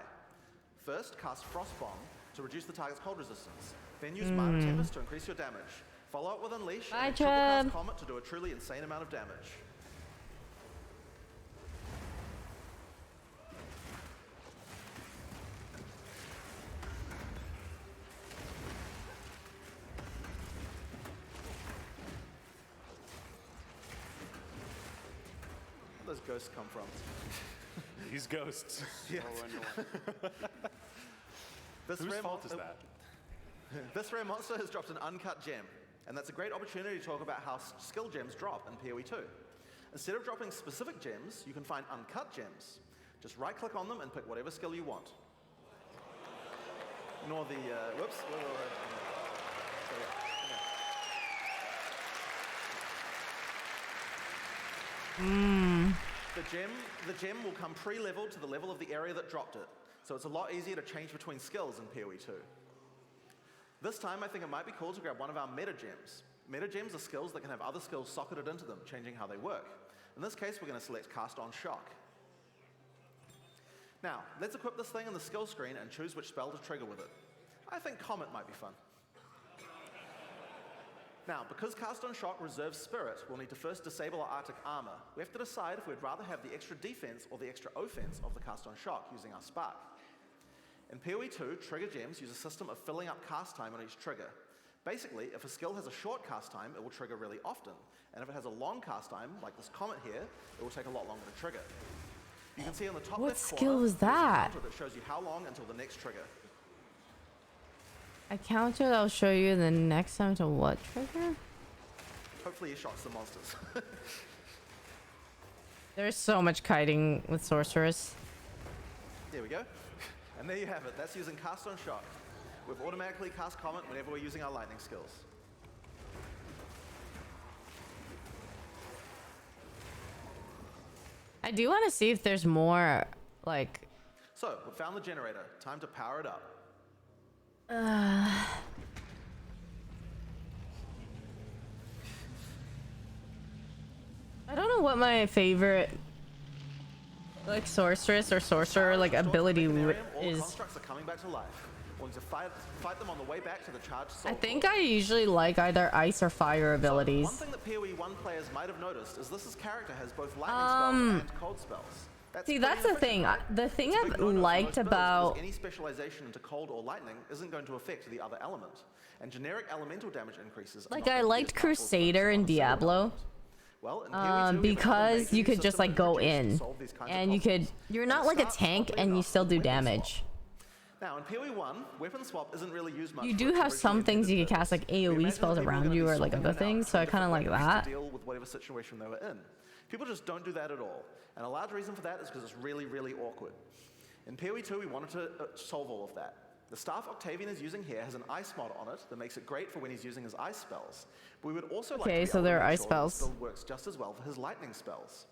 First, cast Frost Bomb to reduce the target's cold resistance. Then use Mana Tempest to increase your damage. Follow up with Unleash
Bye,
and triple cast
Treb.
Comet to do a truly insane amount of damage. Where those ghosts come from?
These ghosts.
Yeah. This
Whose
rare
fault
mon-
is that?
This rare monster has dropped an uncut gem, and that's a great opportunity to talk about how skill gems drop in PoE 2. Instead of dropping specific gems, you can find uncut gems. Just right-click on them and pick whatever skill you want. Ignore the, whoops. Whoa, whoa, whoa. So, yeah. The gem will come pre-leveled to the level of the area that dropped it, so it's a lot easier to change between skills in PoE 2. This time, I think it might be cool to grab one of our meta gems. Meta gems are skills that can have other skills socketed into them, changing how they work. In this case, we're going to select Cast on Shock. Now, let's equip this thing in the skill screen and choose which spell to trigger with it. I think Comet might be fun. Now, because Cast on Shock reserves Spirit, we'll need to first disable our Arctic Armor. We have to decide if we'd rather have the extra defense or the extra offense of the Cast on Shock using our Spark. In PoE 2, trigger gems use a system of filling up cast time on each trigger. Basically, if a skill has a short cast time, it will trigger really often. And if it has a long cast time, like this Comet here, it will take a lot longer to trigger. You can see on the top
What
left
skill
corner,
was
there's a
that?
counter that shows you how long until the next trigger.
A counter that'll show you the next time to what trigger?
Hopefully it shocks the monsters.
There's so much kiting with Sorceress.
There we go. And there you have it. That's using Cast on Shock. We've automatically cast Comet whenever we're using our lightning skills.
I do want to see if there's more, like...
So, we found the generator. Time to power it up.
I don't know what my favorite, like, sorceress or sorcerer, like, ability
All
is.
constructs are coming back to life. We'll need to fight them on the way back to the charged soul
I think
core.
I usually like either ice or fire abilities.
One thing that PoE 1 players might have noticed is this character has both lightning spells and cold spells.
See,
pretty
that's the
efficient,
thing.
right?
The thing
It's a
I've
big no-no for
liked
most builds
about...
because any specialization into cold or lightning isn't going to affect the other element, and generic elemental damage increases. Are
Like,
not
I
going to be
liked
as powerful as
Crusader in
focusing on a single
Diablo.
element. Well, in PoE 2, we have a
Because
cool
you could
system
just, like,
to
go
introduce and
in.
solve these kinds of
And you could...
problems.
You're
And
not
it
like a
starts,
tank
oddly
and you
enough,
still
with
do
weapon
damage.
swap. Now, in PoE 1, weapon swap isn't really used much.
You
for
do
its
have some
originally
things you
intended
can cast, like,
purpose. We
AoE
imagine
spells
that people are
around
gonna
you
be
or, like,
swapping
other
them out
things,
for
so I kinda
different
like
weapons
that.
to deal with whatever situation they were in. People just don't do that at all. And a large reason for that is because it's really, really awkward. In PoE 2, we wanted to solve all of that. The staff Octavian is using here has an ice mod on it that makes it great for when he's using his ice spells. But we would also like to
Okay,
be
so
able
there
to
are
make
ice
sure that
spells.
this build works just as well for his lightning spells.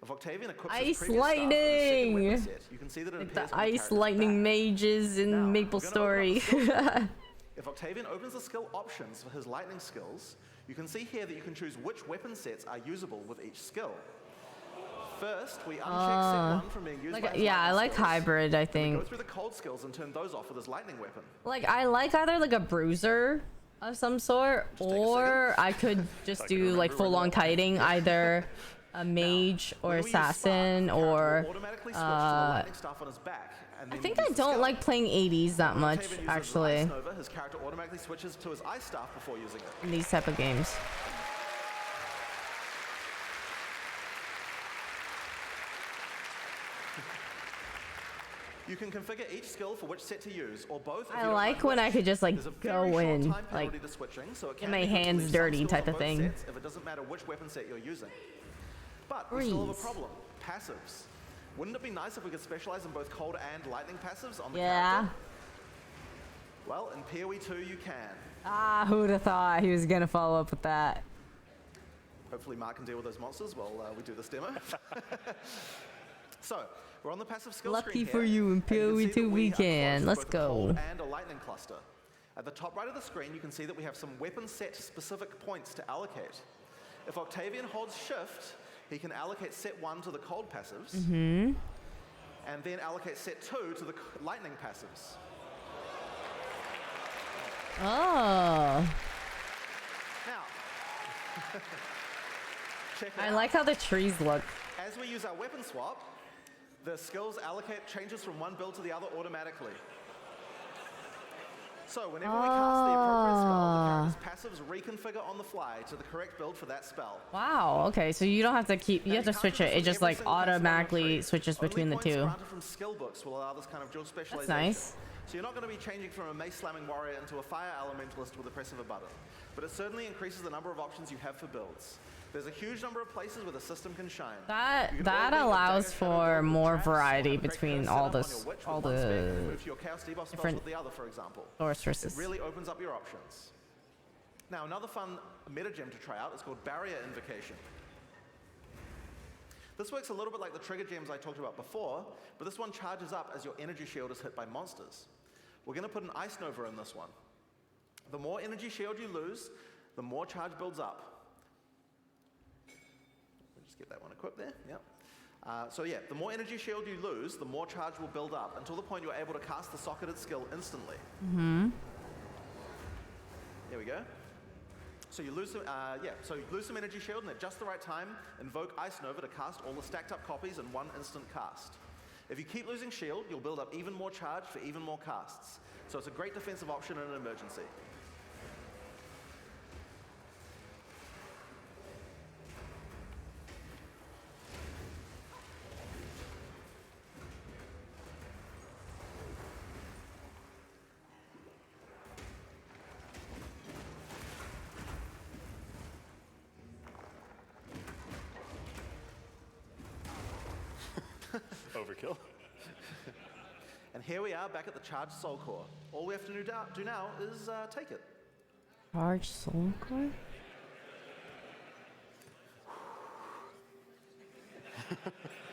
If Octavian equips
Ice
his previous staff in his second weapon
lightning!
set, you can see that it
Like
appears
the
on the
ice
character's
lightning
back.
mages in
Now,
Maple
we're gonna open up the
Story.
skill tree. If Octavian opens the skill options for his lightning skills, you can see here that you can choose which weapon sets are usable with each skill. First, we uncheck set 1 from being used by
Like,
his
yeah, I
lightning
like
skills.
hybrid, I
Then we go
think.
through the cold skills and turn those off with his lightning weapon.
Like, I like either, like, a bruiser of some sort,
Just take a
or I could just do like full-on kiting, either a mage or
When we use
assassin,
Spark, the character
or
will automatically switch to the lightning staff on his back, and
I
then
think
use
I
the
don't
skull.
like playing 80s that
When
much,
Octavian uses
actually,
Ice Nova, his character automatically switches to his ice staff before using it.
in these type of games.
You can configure each skill for which set to use, or both. if
I
you don't
like when I
which.
could just like
There's a
go
very short
in,
time
like
penalty to switching, so it
get
can
my
be good to
hands
leave some
dirty
skills
type
on
of
both
thing.
sets if it doesn't matter which weapon set you're using. But we still have a
Freeze.
problem. Passives. Wouldn't it be nice if we could specialize in both cold and lightning passives on the
Yeah.
character? Well, in PoE 2 you can.
Ah, who'd have thought he was gonna follow up with that?
Hopefully Mark can deal with those monsters while we do this demo. So, we're on the passive skill
Lucky
screen
for
here,
you, in
and you
PoE
can see
2
that
we
are close
can.
to
Let's
both a cold
go.
and a lightning cluster. At the top right of the screen, you can see that we have some weapon set specific points to allocate. If Octavian holds shift, he can allocate set 1 to the cold passives, and then allocate set 2 to the lightning passives.
Oh,
Now, check it
I
out.
like how the trees look.
As we use our weapon swap, the skills allocate changes from one build to the other automatically. So whenever we cast the appropriate spell, the character's passives reconfigure on the fly to the correct build for that spell.
Wow. Okay, so you don't have to keep. You
Now,
have to
can't
switch
do
it.
this
It
with
just
every
like
single passive on your
automatically
tree.
switches
Only
between the
points
two.
granted from skill books will allow this kind of dual specialization.
nice.
So you're not going to be changing from a mace slamming warrior into a fire elementalist with the press of a button, but it certainly increases the number of options you have for builds. There's a huge number of places where the system can shine.
That
You can
that
already
allows
get Dagger Shadow
for
build with
more
traps, or
variety
have a great
between
curse
all
setup on
this,
your witch with
all
one spec and
the
move your chaos debuff spells
different
with the other, for example.
sorceresses.
It really opens up your options. Now, another fun meta gem to try out is called Barrier Invocation. This works a little bit like the trigger gems I talked about before, but this one charges up as your energy shield is hit by monsters. We're going to put an Ice Nova in this one. The more energy shield you lose, the more charge builds up. We'll just get that one equipped there. Yep. So yeah, the more energy shield you lose, the more charge will build up until the point you're able to cast the socketed skill instantly. There we go. So you lose some, so you lose some energy shield, and at just the right time, invoke Ice Nova to cast all the stacked up copies in one instant cast. If you keep losing shield, you'll build up even more charge for even more casts. So it's a great defensive option in an emergency.
Overkill.
And here we are back at the charged soul core. All we have to do now is take it.
Charge soul core?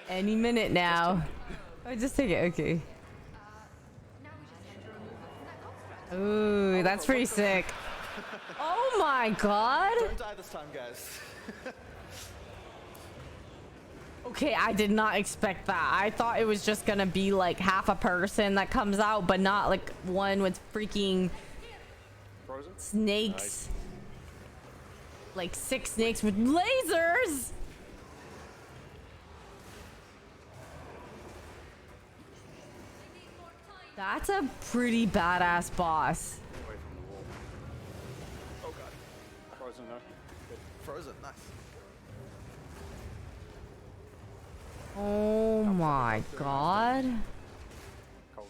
Any minute now. Oh, just take it. Okay.
Now we just have to remove it from that construct.
Ooh, that's pretty sick. Oh my god.
Don't die this time, guys.
Okay, I did not expect that. I thought it was just gonna be like half a person that comes out, but not like one with freaking
Frozen?
snakes. Like 6 snakes with lasers. That's a pretty badass boss.
Away from the wall. Oh god. Frozen, no. Good.
Frozen, nice.
Oh my god.
Cold.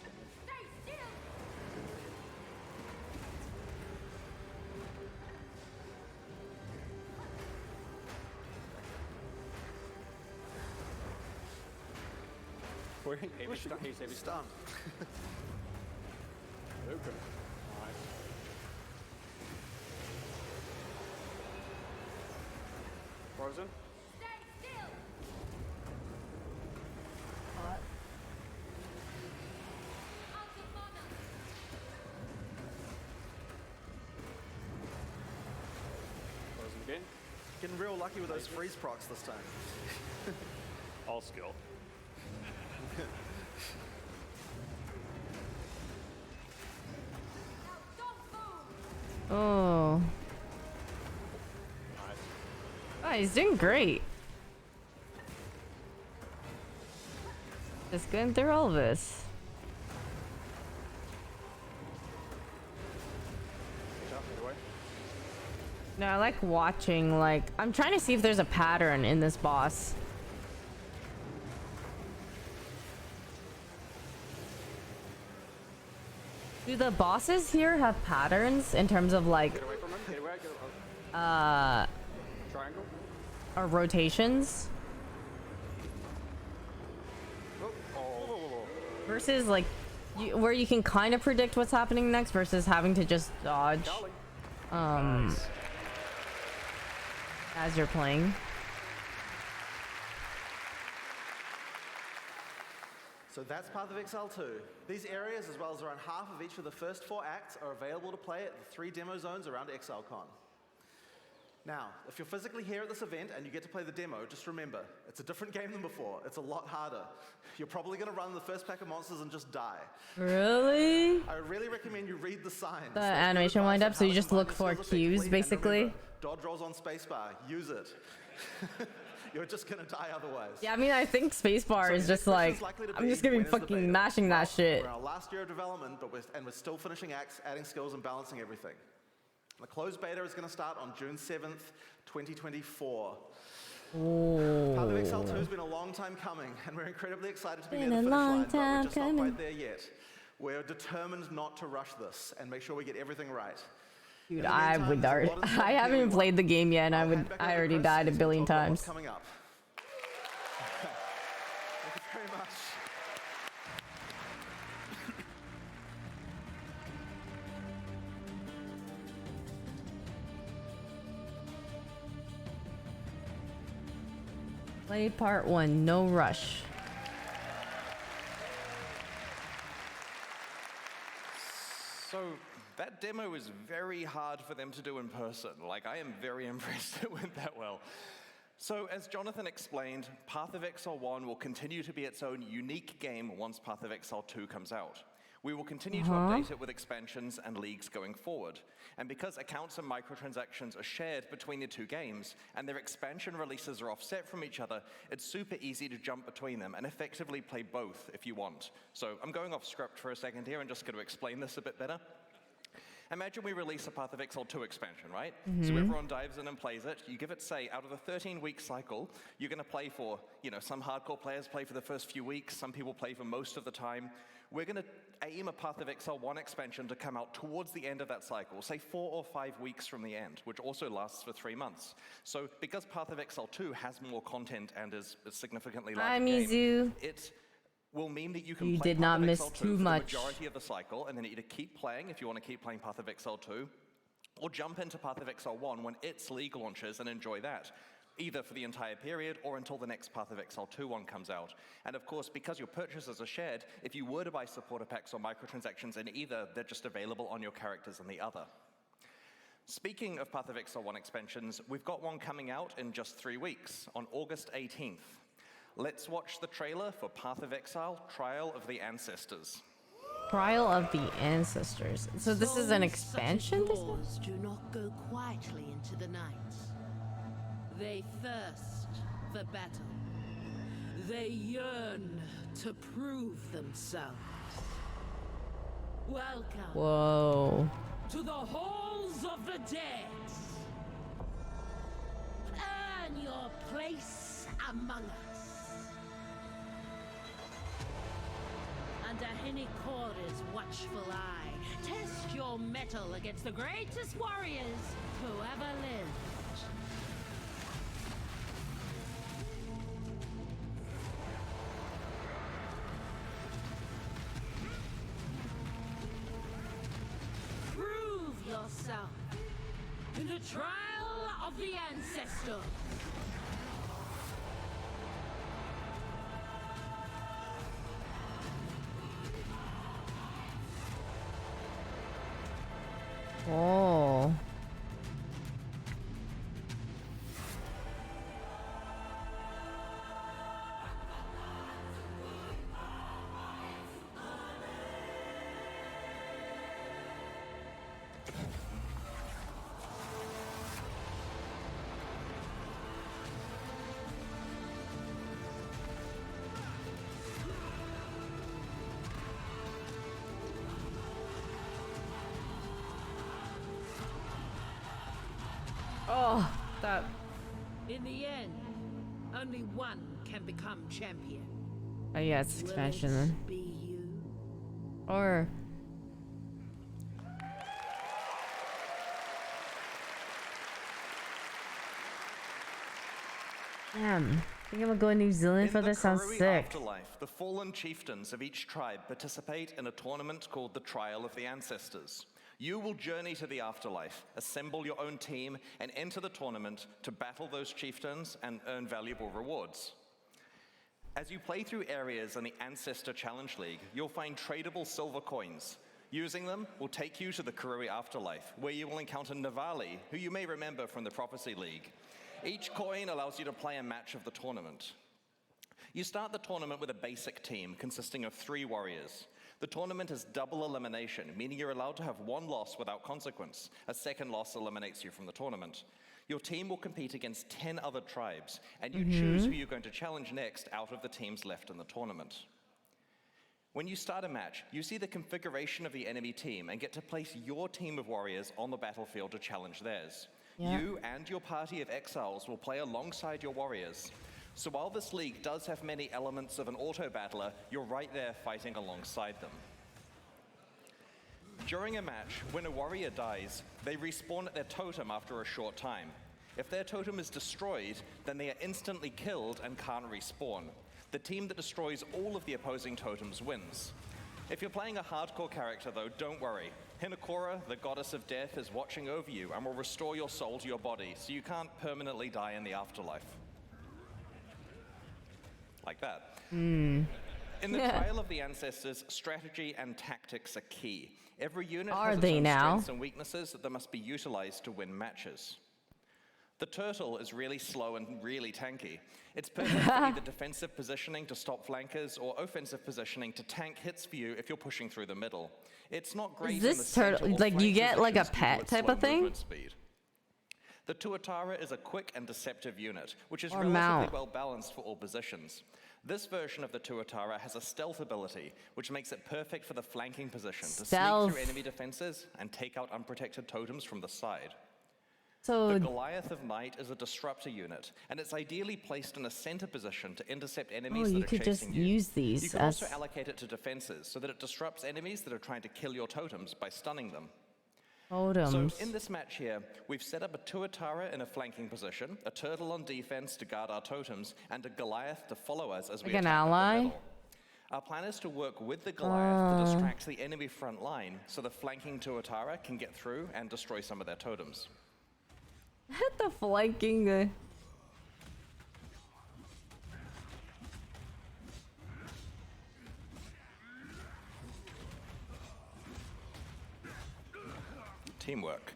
Wearing heavy stuff. He's heavy stuff.
Stunned.
Okay. Nice. Frozen? Frozen again?
Getting real lucky with those freeze procs this time.
All skill.
Oh.
Nice.
Oh, he's doing great. Just going through all of this.
Watch out, get away.
No, I like watching, like, I'm trying to see if there's a pattern in this boss. Do the bosses here have patterns in terms of like
Get away from him. Get away. Get away. Triangle.
or rotations
Oh. Oh.
versus like where you can kind of predict what's happening next versus having to just dodge
Golly.
as you're playing.
So that's Path of Exile 2. These areas, as well as around half of each of the first 4 acts, are available to play at the 3 demo zones around ExileCon. Now, if you're physically here at this event and you get to play the demo, just remember, it's a different game than before. It's a lot harder. You're probably going to run the first pack of monsters and just die.
Really?
I really recommend you read the signs.
The
They give
animation
advice
wind
on
up, so
how
you
to
just
combine
look
your
for
skills
cues,
effectively, and
basically.
remember, dodge rolls on spacebar. Use it. You're just going to die otherwise.
Yeah, I mean, I think spacebar
So
is
your
just
next
like,
question's likely to
I'm
be,
just gonna be
when is the
fucking
beta?
mashing that
Well,
shit.
We're in our last year of development, but we're still finishing acts, adding skills, and balancing everything. The closed beta is going to start on June 7th, 2024. Path of Exile 2 has been a long time coming, and we're incredibly excited to be near the finish line, but we're just not quite there yet. We're determined not to rush this and make sure we get everything right.
Dude,
In the
I
meantime,
would
there's a
dart.
lot of stuff
I
here
haven't
we
even
want.
played the game yet, and
I'll hand back over
I
to
already
Chris
died a
to
billion
talk about what's
times.
coming up. Thank you very much.
Play part 1, no rush.
So that demo is very hard for them to do in person. Like, I am very impressed it went that well. So as Jonathan explained, Path of Exile 1 will continue to be its own unique game once Path of Exile 2 comes out. We will continue to update it with expansions and leagues going forward. And because accounts and microtransactions are shared between the 2 games, and their expansion releases are offset from each other, it's super easy to jump between them and effectively play both if you want. So I'm going off script for a second here and just going to explain this a bit better. Imagine we release a Path of Exile 2 expansion, right? So everyone dives in and plays it. You give it, say, out of the 13-week cycle, you're going to play for, some hardcore players play for the first few weeks. Some people play for most of the time. We're going to aim a Path of Exile 1 expansion to come out towards the end of that cycle, say 4 or 5 weeks from the end, which also lasts for 3 months. So because Path of Exile 2 has more content and is a significantly larger
Hi,
game,
Mizu.
it will mean that you can
You
play
did
Path
not
of
miss
Exile 2
too
for
much.
the majority of the cycle, and then either keep playing if you want to keep playing Path of Exile 2, or jump into Path of Exile 1 when its league launches and enjoy that, either for the entire period or until the next Path of Exile 2 one comes out. And of course, because your purchases are shared, if you were to buy supporter packs or microtransactions in either, they're just available on your characters in the other. Speaking of Path of Exile 1 expansions, we've got one coming out in just 3 weeks, on August 18th. Let's watch the trailer for Path of Exile, Trial of the Ancestors.
Trial of the Ancestors. So this is an expansion? This one?
Souls do not go quietly into the night. They thirst for battle. They yearn to prove themselves. Welcome
Whoa.
to the halls of the dead. Earn your place among us. Under Hinikora's watchful eye, test your mettle against the greatest warriors who ever lived. Prove yourself in the trial of the ancestor.
Oh. that.
In the end, only one can become champion.
Oh yeah, it's
Will
expansion
it
then.
be you?
Or damn. I think I'm gonna go to New Zealand for this. Sounds
Kurui
sick.
afterlife, the fallen chieftains of each tribe participate in a tournament called the Trial of the Ancestors. You will journey to the afterlife, assemble your own team, and enter the tournament to battle those chieftains and earn valuable rewards. As you play through areas in the Ancestor Challenge League, you'll find tradable silver coins. Using them will take you to the Kurui afterlife, where you will encounter Navali, who you may remember from the Prophecy League. Each coin allows you to play a match of the tournament. You start the tournament with a basic team consisting of 3 warriors. The tournament is double elimination, meaning you're allowed to have 1 loss without consequence. A second loss eliminates you from the tournament. Your team will compete against 10 other tribes, and you choose who you're going to challenge next out of the teams left in the tournament. When you start a match, you see the configuration of the enemy team and get to place your team of warriors on the battlefield to challenge theirs.
Yeah.
You and your party of exiles will play alongside your warriors. So while this league does have many elements of an auto-battler, you're right there fighting alongside them. During a match, when a warrior dies, they respawn at their totem after a short time. If their totem is destroyed, then they are instantly killed and can't respawn. The team that destroys all of the opposing totems wins. If you're playing a hardcore character though, don't worry. Hinokora, the goddess of death, is watching over you and will restore your soul to your body, so you can't permanently die in the afterlife. Like that. In the Trial of the Ancestors, strategy and tactics are key. Every unit has its own strengths and weaknesses that must be utilized to win matches. The turtle is really slow and really tanky. It's perfect for either defensive positioning to stop flankers or offensive positioning to tank hits for you if you're pushing through the middle. It's not great
Is
in the
this
center
turtle
or
like you
flank
get like a
positions due to
pet
its
type
slow
of thing?
movement speed. The Tuatara is a quick and deceptive unit, which is
Or
relatively
mount.
well balanced for all positions. This version of the Tuatara has a stealth ability, which makes it perfect for the flanking position to sneak through enemy defenses and take out unprotected totems from the side.
So
The Goliath of Night is a disruptor unit, and it's ideally placed in a center position to intercept enemies that
you
are
could just
chasing you.
use these
You can
as
also allocate it to defenses so that it disrupts enemies that are trying to kill your totems by stunning them.
totems.
So in this match here, we've set up a Tuatara in a flanking position, a turtle on defense to guard our totems, and a Goliath to follow us as we
Like an
attack up the
ally?
middle. Our plan is to work with the Goliath to distract the enemy front line so the flanking Tuatara can get through and destroy some of their totems.
the flanking.
Teamwork.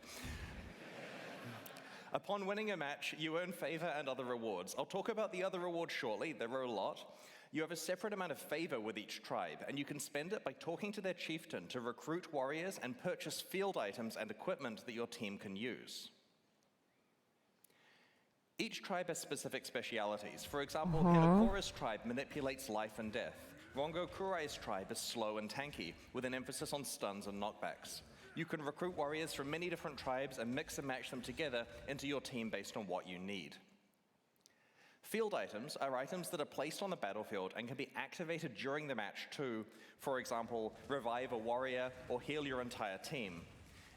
Upon winning a match, you earn favor and other rewards. I'll talk about the other rewards shortly. There are a lot. You have a separate amount of favor with each tribe, and you can spend it by talking to their chieftain to recruit warriors and purchase field items and equipment that your team can use. Each tribe has specific specialities. For example, Hinokora's tribe manipulates life and death. Rongo Kurai's tribe is slow and tanky, with an emphasis on stuns and knockbacks. You can recruit warriors from many different tribes and mix and match them together into your team based on what you need. Field items are items that are placed on the battlefield and can be activated during the match to, for example, revive a warrior or heal your entire team.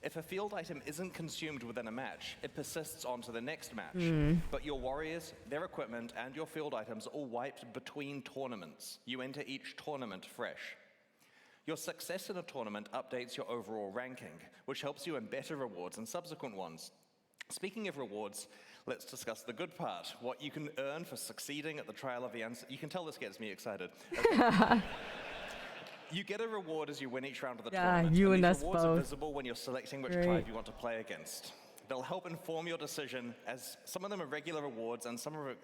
If a field item isn't consumed within a match, it persists on to the next match. But your warriors, their equipment, and your field items are all wiped between tournaments. You enter each tournament fresh. Your success in a tournament updates your overall ranking, which helps you in better rewards and subsequent ones. Speaking of rewards, let's discuss the good part, what you can earn for succeeding at the Trial of the Ancestors. You can tell this gets me excited. Okay. You get a reward as you win each round of the tournament.
you and
these
us
rewards are
both.
visible when you're selecting which tribe you want to play against. They'll help inform your decision, as some of them are regular rewards and some of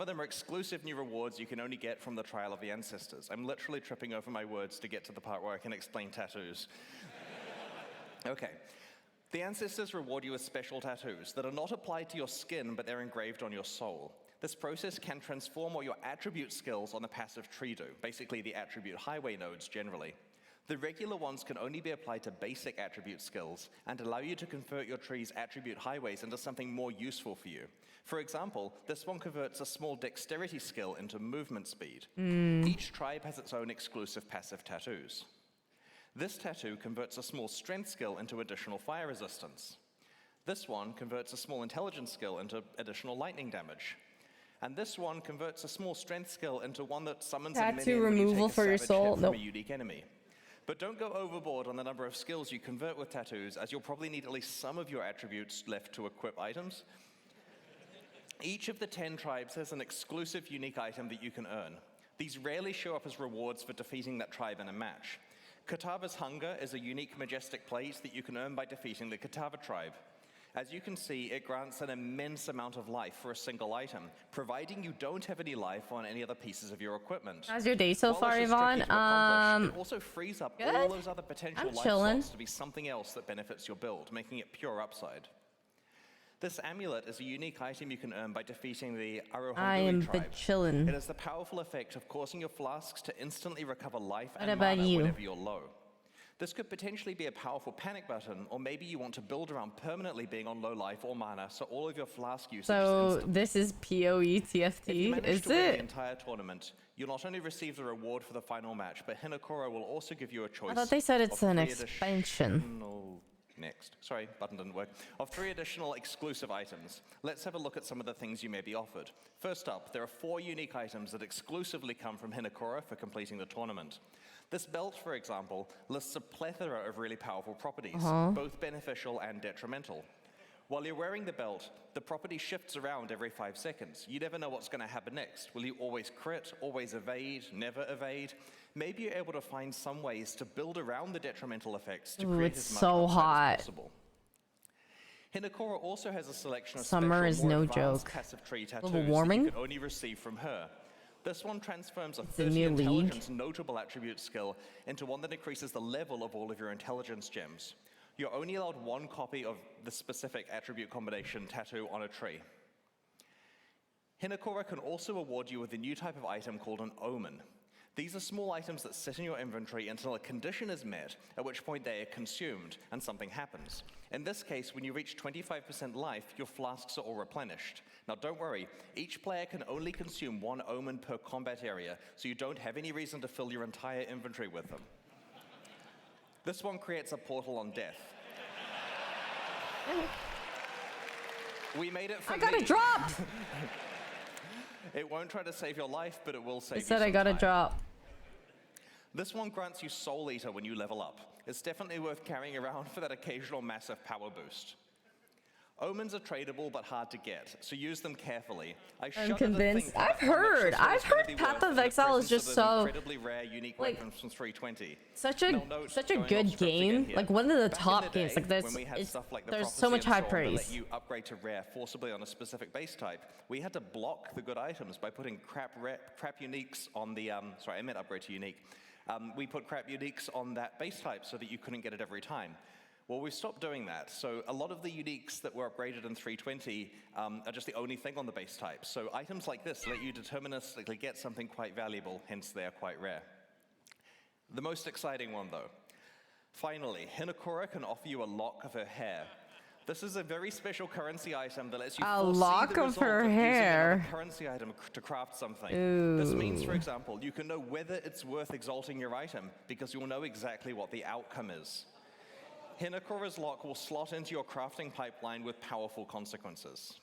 them are exclusive new rewards you can only get from the Trial of the Ancestors. I'm literally tripping over my words to get to the part where I can explain tattoos. Okay. The Ancestors reward you with special tattoos that are not applied to your skin, but they're engraved on your soul. This process can transform what your attribute skills on the passive tree do, basically the attribute highway nodes generally. The regular ones can only be applied to basic attribute skills and allow you to convert your tree's attribute highways into something more useful for you. For example, this one converts a small dexterity skill into movement speed. Each tribe has its own exclusive passive tattoos. This tattoo converts a small strength skill into additional fire resistance. This one converts a small intelligence skill into additional lightning damage. And this one converts a small strength skill into one that summons a minion when you take a
for your
savage
soul.
hit from a unique enemy. But don't go overboard on the number of skills you convert with tattoos, as you'll probably need at least some of your attributes left to equip items. Each of the 10 tribes has an exclusive unique item that you can earn. These rarely show up as rewards for defeating that tribe in a match. Katava's Hunger is a unique majestic plate that you can earn by defeating the Katava tribe. As you can see, it grants an immense amount of life for a single item, providing you don't have any life on any other pieces of your equipment.
How's your day so
While
far,
this is tricky
Yvonne?
to accomplish, it also frees up all
good.
those other potential
I'm
life
chilling.
slots to be something else that benefits your build, making it pure upside. This amulet is a unique item you can earn by defeating the
I am
Arohangui tribe.
chillin'.
It has the powerful effect of causing your flasks to instantly recover life
What
and
about
mana
you?
whenever you're low. This could potentially be a powerful panic button, or maybe you want to build around permanently being on low life or mana, so all of your flask usage is
So
instant.
this is
If you
PoE-TFT,
manage
is
to win the
it?
entire tournament, you'll not only receive the reward for the final match, but Hinokora will also give you a choice.
I thought they said it's
of
an
3
expansion.
additional- Next. Sorry, button didn't work. Of 3 additional exclusive items. Let's have a look at some of the things you may be offered. First up, there are 4 unique items that exclusively come from Hinokora for completing the tournament. This belt, for example, lists a plethora of really powerful properties, both beneficial and detrimental. While you're wearing the belt, the property shifts around every 5 seconds. You never know what's going to happen next. Will you always crit, always evade, never evade? Maybe you're able to find some ways to build around the detrimental effects to create
it's
as much
so
upside
hot.
as possible. Hinokora also has a selection of
Summer
special,
is
more
no
advanced
joke.
passive tree
Global
tattoos that
warming?
you can only receive from her. This one transforms a
a
30
new league.
intelligence notable attribute skill into one that increases the level of all of your intelligence gems. You're only allowed 1 copy of the specific attribute combination tattoo on a tree. Hinokora can also award you with a new type of item called an omen. These are small items that sit in your inventory until a condition is met, at which point they are consumed and something happens. In this case, when you reach 25% life, your flasks are all replenished. Now don't worry, each player can only consume 1 omen per combat area, so you don't have any reason to fill your entire inventory with them. This one creates a portal on death. We made it for
I got
me.
it dropped!
It won't try to save your life, but it will save
It
you
said I
some
got it
time.
dropped.
This one grants you Soul Eater when you level up. It's definitely worth carrying around for that occasional massive power boost. Omens are tradable but hard to get, so use them carefully. I
I'm
shudder to
convinced.
think about
I've
how much
heard.
this one's
I've
gonna
heard
be
Path
worth
of
in the
Exile is
presence
just
of those
so
incredibly rare unique
like,
weapons from 320.
such
Now
a
note,
such a
going off
good
script again
game.
here.
Like one of the
Back in
top
the
games.
day,
Like there's
when we had stuff like the
there's
Prophecy
so much
of
high
Saul that
praise.
let you upgrade to rare forcibly on a specific base type. We had to block the good items by putting crap uniques on the sorry, I meant upgrade to unique. We put crap uniques on that base type so that you couldn't get it every time. Well, we stopped doing that, so a lot of the uniques that were upgraded in 320 are just the only thing on the base type. So items like this let you deterministically get something quite valuable, hence they are quite rare. The most exciting one, though. Finally, Hinokora can offer you a lock of her hair. This is a very special currency item that lets you
A
foresee
lock
the
of
result
her
using
hair.
another currency item to craft something. This means, for example, you can know whether it's worth exalting your item because you'll know exactly what the outcome is. Hinokora's lock will slot into your crafting pipeline with powerful consequences.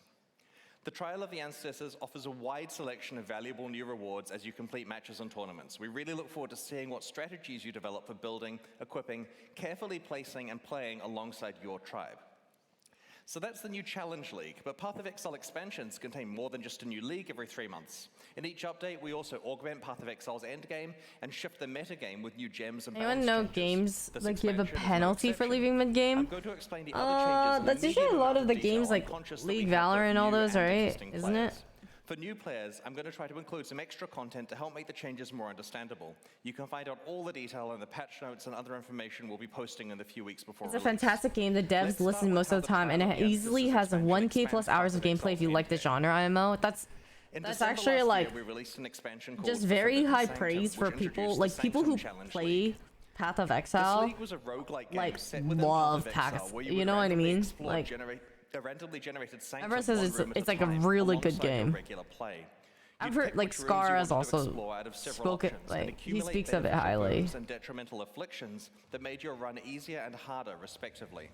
The Trial of the Ancestors offers a wide selection of valuable new rewards as you complete matches and tournaments. We really look forward to seeing what strategies you develop for building, equipping, carefully placing, and playing alongside your tribe. So that's the new Challenge League, but Path of Exile expansions contain more than just a new league every 3 months. In each update, we also augment Path of Exile's endgame and shift the metagame with new gems and
Anyone
balance
know
changes.
games
This
like give a
expansion is no
penalty for
exception.
leaving mid
I'm
game?
going to explain the other changes in
That's usually a
medium
lot
amount
of the
detail.
games
I'm
like
conscious that we
League,
have both
Valorant, all
new
those,
and
right?
existing
Isn't it?
players. For new players, I'm going to try to include some extra content to help make the changes more understandable. You can find out all the detail in the patch notes and other information we'll be posting in the few weeks before
It's a
release.
fantastic game. The
Let's
devs
start
listen
with
most
how
of the time, and
Trial
it
of the
easily
Ancestors
has
expansion
1k plus
expands
hours of
Path of
gameplay if you
Exile
like the
gameplay.
genre IMO. That's
In
That's
December
actually,
last
like,
year, we released an expansion called
just
The
very
Forbidden
high
Sanctum,
praise for
which
people
introduced
like
the
people who
Sanctum Challenge
play
League.
Path of
This
Exile,
league was a roguelike game
like,
set within
love
Path of Exile,
Path.
where
You
would
know what I
randomly
mean?
explore
Like,
a randomly generated sanctum
everyone says
one
it's
room at
it's like a
time,
really good
alongside your
game.
regular play.
I've
You'd
heard
pick
like
which rooms you
Scar has
wanted to
also
explore out of several
spoken
options and
like he
accumulate
speaks of it
beneficial
highly.
boons and detrimental afflictions that made your run easier and harder, respectively.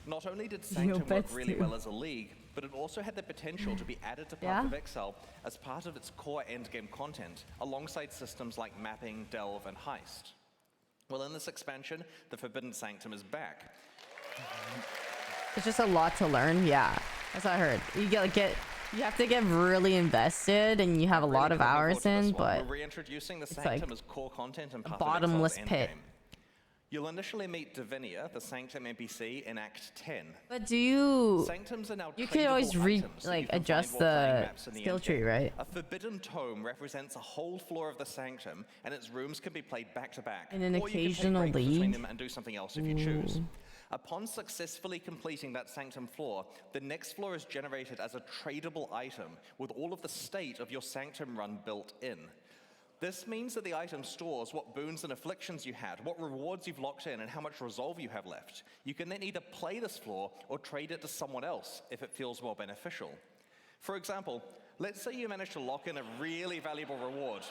Not only did Sanctum work
bets
really
too.
well as a league, but it also had the potential to be added to Path
Yeah?
of Exile as part of its core endgame content, alongside systems like mapping, delve, and heist. Well, in this expansion, the Forbidden Sanctum is back.
It's just a lot to learn. Yeah, that's what I heard. You have to get really invested, and you have a
Really
lot of
looking forward
hours
to this
in,
one.
but
We're reintroducing the
it's
Sanctum
like
as core content in Path of
bottomless
Exile's
pit.
endgame. You'll initially meet Divinia, the Sanctum NPC, in Act 10.
but do you
Sanctums are now
you can always
tradable items that you can
adjust
find while playing
the
maps in the
skill
endgame.
tree, right?
A forbidden tome represents a whole floor of the Sanctum, and its rooms can be played back to back.
And an
or you can take
occasional
breaks between
league?
them and do something else if you choose. Upon successfully completing that Sanctum floor, the next floor is generated as a tradable item with all of the state of your Sanctum run built in. This means that the item stores what boons and afflictions you had, what rewards you've locked in, and how much resolve you have left. You can then either play this floor or trade it to someone else if it feels more beneficial. For example, let's say you manage to lock in a really valuable reward.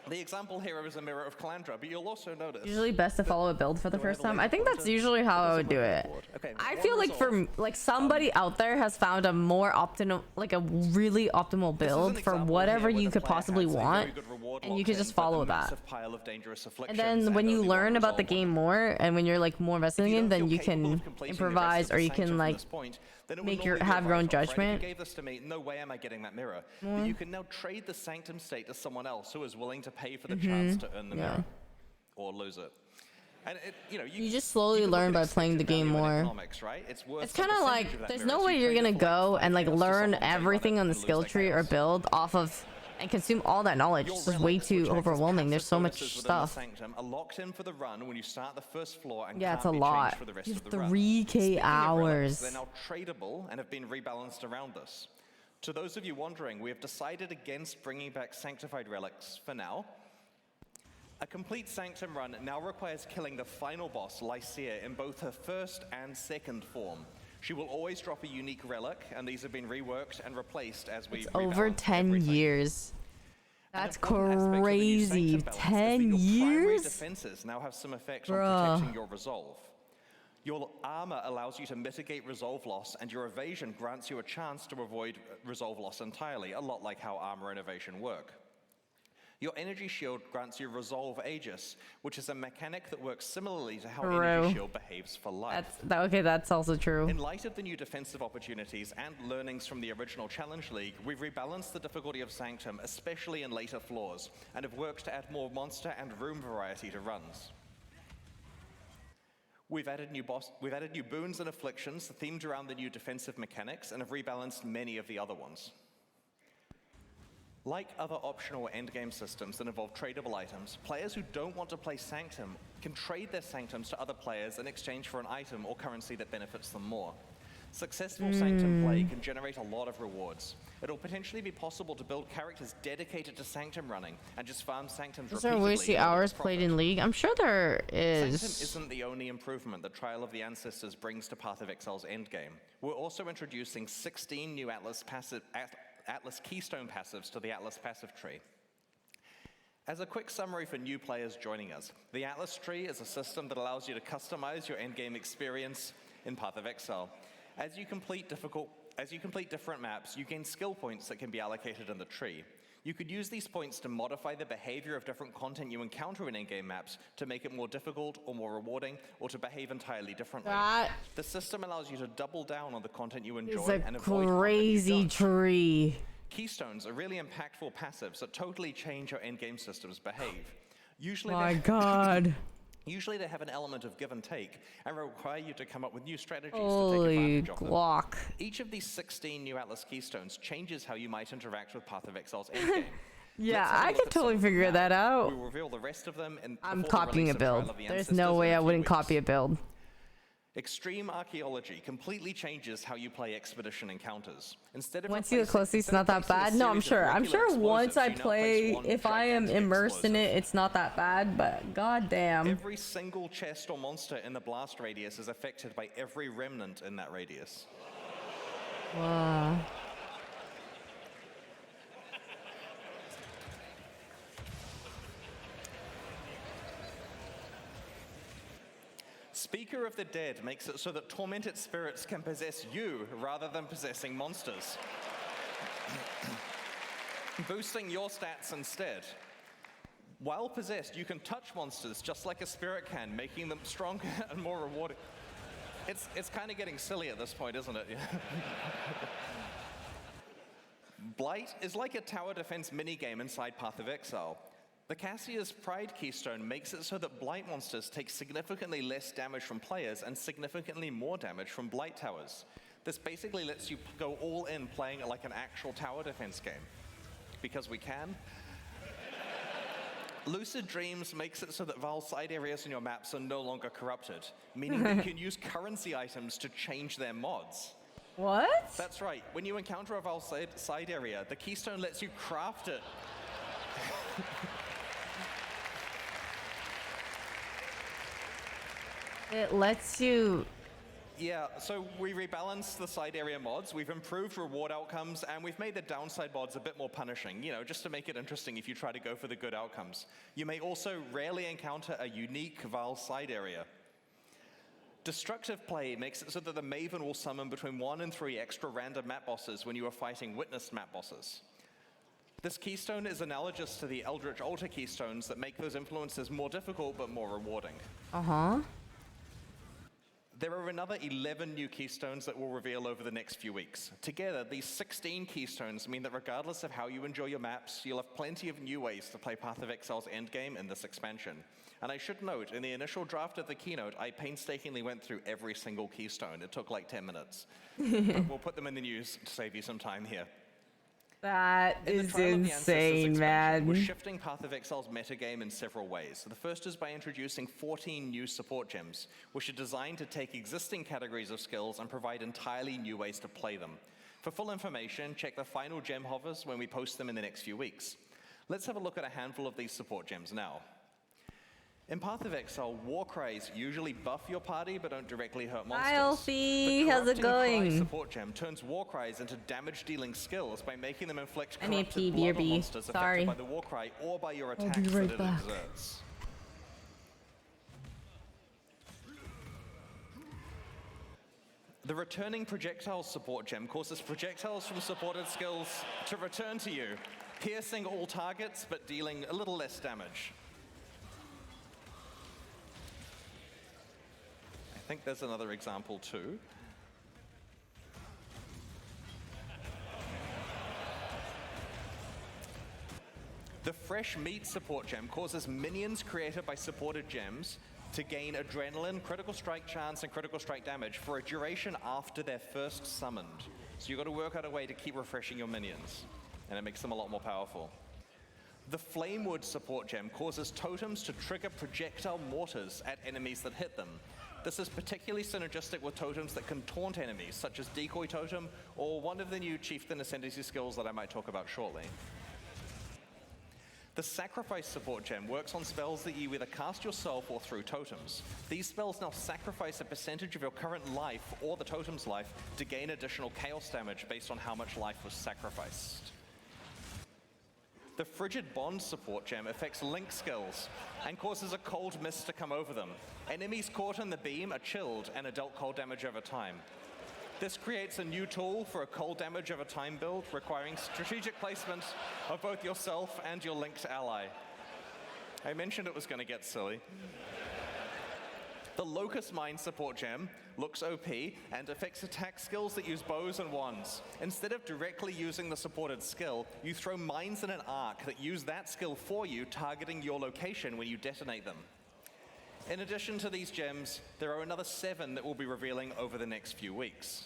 The example here is a Mirror of Calandra, but you'll also notice...
Usually best to follow a build for the
Do I have
first
a
time. I
laser
think that's
pointer?
usually how I
It
would
doesn't
do
work on
it.
the board. Okay,
I
one
feel like
resolve.
for somebody out there has found a more optimal, like a really optimal
This is an
build for
example
whatever
here where
you
the
could
player
possibly
has a very
want,
good reward
and you
locked
could
in,
just
but
follow
a
that.
massive pile of dangerous
And
afflictions
then when you
only one
learn about the
resolve on
game
them.
more, and when you're like more invested in
If
the
you
game,
don't
then
feel
you
capable of
can
completing the rest
improvise,
of the
or you
Sanctum
can
from
like
this point, then it would
make your
normally be
have your own
a write-off, right?
judgment.
If you gave this to me, no way am I getting that mirror. But you can now trade the Sanctum state to someone else who is willing to pay for the chance to earn the
Yeah.
mirror or lose it. And it,
You just slowly
can look
learn
at
by playing the
expected
game
value in
more.
economics, right? It's worth
It's
some
kind of
percentage
like
of that
there's
mirror,
no
so
way
you
you're
trade
gonna
it for like
go
5
and like
chaos to
learn
someone, take on it,
everything on the
and lose
skill
their
tree or
chaos.
build off of and consume all that knowledge.
Your
It's just way
relics,
too
which act as
overwhelming. There's
passive
so much
bonuses within the
stuff.
Sanctum, are locked in for the run when you start the first floor and
Yeah,
can't
it's a
be
lot.
changed for the rest
You
of
have
the run.
3K
Speaking of relics,
hours.
they're now tradable and have been rebalanced around this. To those of you wondering, we have decided against bringing back sanctified relics for now. A complete Sanctum run now requires killing the final boss, Lycia, in both her first and second form. She will always drop a unique relic, and these have been reworked and replaced as we
It's over
rebalance
10
everything.
years.
An
That's
important aspect of the new
crazy.
Sanctum balance is that
10
your primary
years?
defenses now have some effect on
Bruh.
protecting your resolve. Your armor allows you to mitigate resolve loss, and your evasion grants you a chance to avoid resolve loss entirely, a lot like how armor and evasion work. Your energy shield grants you Resolve Aegis, which is a mechanic that works similarly to how
True.
Energy Shield behaves for life.
Okay, that's also true.
In light of the new defensive opportunities and learnings from the original Challenge League, we've rebalanced the difficulty of Sanctum, especially in later floors, and have worked to add more monster and room variety to runs. We've added new boons and afflictions themed around the new defensive mechanics, and have rebalanced many of the other ones. Like other optional endgame systems that involve tradable items, players who don't want to play Sanctum can trade their Sanctums to other players in exchange for an item or currency that benefits them more. Successful Sanctum play can generate a lot of rewards. It'll potentially be possible to build characters dedicated to Sanctum running and just farm Sanctums
Is there
repeatedly.
ways to
in order to
hours played
profit.
in League? I'm sure there
Sanctum
is.
isn't the only improvement the Trial of the Ancestors brings to Path of Exile's endgame. We're also introducing 16 new Atlas Keystone passives to the Atlas passive tree. As a quick summary for new players joining us, the Atlas tree is a system that allows you to customize your endgame experience in Path of Exile. As you complete different maps, you gain skill points that can be allocated in the tree. You could use these points to modify the behavior of different content you encounter in in-game maps to make it more difficult or more rewarding, or to behave entirely differently.
That
The system allows you to double down on the content you enjoy
is a
and avoid content you
crazy
don't.
tree.
Keystones are really impactful passives that totally change how endgame systems behave. Usually
My
they,
God.
usually they have an element of give and take and require you to come up with new strategies to take
Holy
advantage of them.
guac.
Each of these 16 new Atlas Keystones changes how you might interact with Path of Exile's endgame.
Yeah,
Let's have a
I
look
could
at some
totally
of them
figure
now.
that out.
We'll reveal the rest of them
I'm
before the
copying
release
a
of Trial
build.
of the
There's
Ancestors
no
in
way
a
I
few
wouldn't
weeks.
copy a build.
Extreme archaeology completely changes how you play expedition encounters. Instead of
Once you get close, it's not that bad. No, I'm sure. I'm sure once I play, if I am immersed in it, it's not that bad. But goddamn.
Every single chest or monster in the blast radius is affected by every remnant in that radius.
Wow.
Speaker of the Dead makes it so that tormented spirits can possess you rather than possessing monsters, boosting your stats instead. While possessed, you can touch monsters just like a spirit can, making them stronger and more rewarding. It's kind of getting silly at this point, isn't it? Blight is like a tower defense minigame inside Path of Exile. The Cassia's Pride keystone makes it so that Blight monsters take significantly less damage from players and significantly more damage from Blight towers. This basically lets you go all in playing it like an actual tower defense game. Because we can. Lucid Dreams makes it so that Val's side areas in your maps are no longer corrupted, meaning that you can use currency items to change their mods.
What?
That's right. When you encounter a Val side area, the keystone lets you craft it.
It lets you...
Yeah, so we rebalanced the side area mods, we've improved reward outcomes, and we've made the downside mods a bit more punishing, you know, just to make it interesting if you try to go for the good outcomes. You may also rarely encounter a unique Val side area. Destructive play makes it so that the Maven will summon between 1 and 3 extra random map bosses when you are fighting witnessed map bosses. This keystone is analogous to the Eldritch Altar keystones that make those influences more difficult but more rewarding.
Uh-huh.
There are another 11 new keystones that we'll reveal over the next few weeks. Together, these 16 keystones mean that regardless of how you enjoy your maps, you'll have plenty of new ways to play Path of Exile's endgame in this expansion. And I should note, in the initial draft of the keynote, I painstakingly went through every single keystone. It took like 10 minutes. But we'll put them in the news to save you some time here.
That is insane, man.
We're shifting Path of Exile's metagame in several ways. The first is by introducing 14 new support gems, which are designed to take existing categories of skills and provide entirely new ways to play them. For full information, check the final gem hovers when we post them in the next few weeks. Let's have a look at a handful of these support gems now. In Path of Exile, war cries usually buff your party but don't directly hurt monsters.
Hi, Elfie. How's it going?
Cry support gem turns war cries into damage-dealing skills by making them inflict
I need
corrupted blood on monsters affected by the war cry or by your attacks that it exerts. The returning projectiles support gem causes projectiles from supported skills to return to you, piercing all targets but dealing a little less damage. I think there's another example too. The fresh meat support gem causes minions created by supported gems to gain adrenaline, critical strike chance, and critical strike damage for a duration after they're first summoned. So you've got to work out a way to keep refreshing your minions, and it makes them a lot more powerful. The Flamewood support gem causes totems to trigger projectile mortars at enemies that hit them. This is particularly synergistic with totems that can taunt enemies, such as Decoy Totem, or one of the new Chieftain Ascendancy skills that I might talk about shortly. The Sacrifice support gem works on spells that you either cast yourself or through totems. These spells now sacrifice a percentage of your current life, or the totem's life, to gain additional chaos damage based on how much life was sacrificed. The Frigid Bond support gem affects Link skills and causes a cold mist to come over them. Enemies caught in the beam are chilled and are dealt cold damage over time. This creates a new tool for a cold damage over time build, requiring strategic placement of both yourself and your linked ally. I mentioned it was going to get silly. The Locust Mine support gem looks OP and affects attack skills that use bows and wands. Instead of directly using the supported skill, you throw mines in an arc that use that skill for you, targeting your location when you detonate them. In addition to these gems, there are another 7 that we'll be revealing over the next few weeks.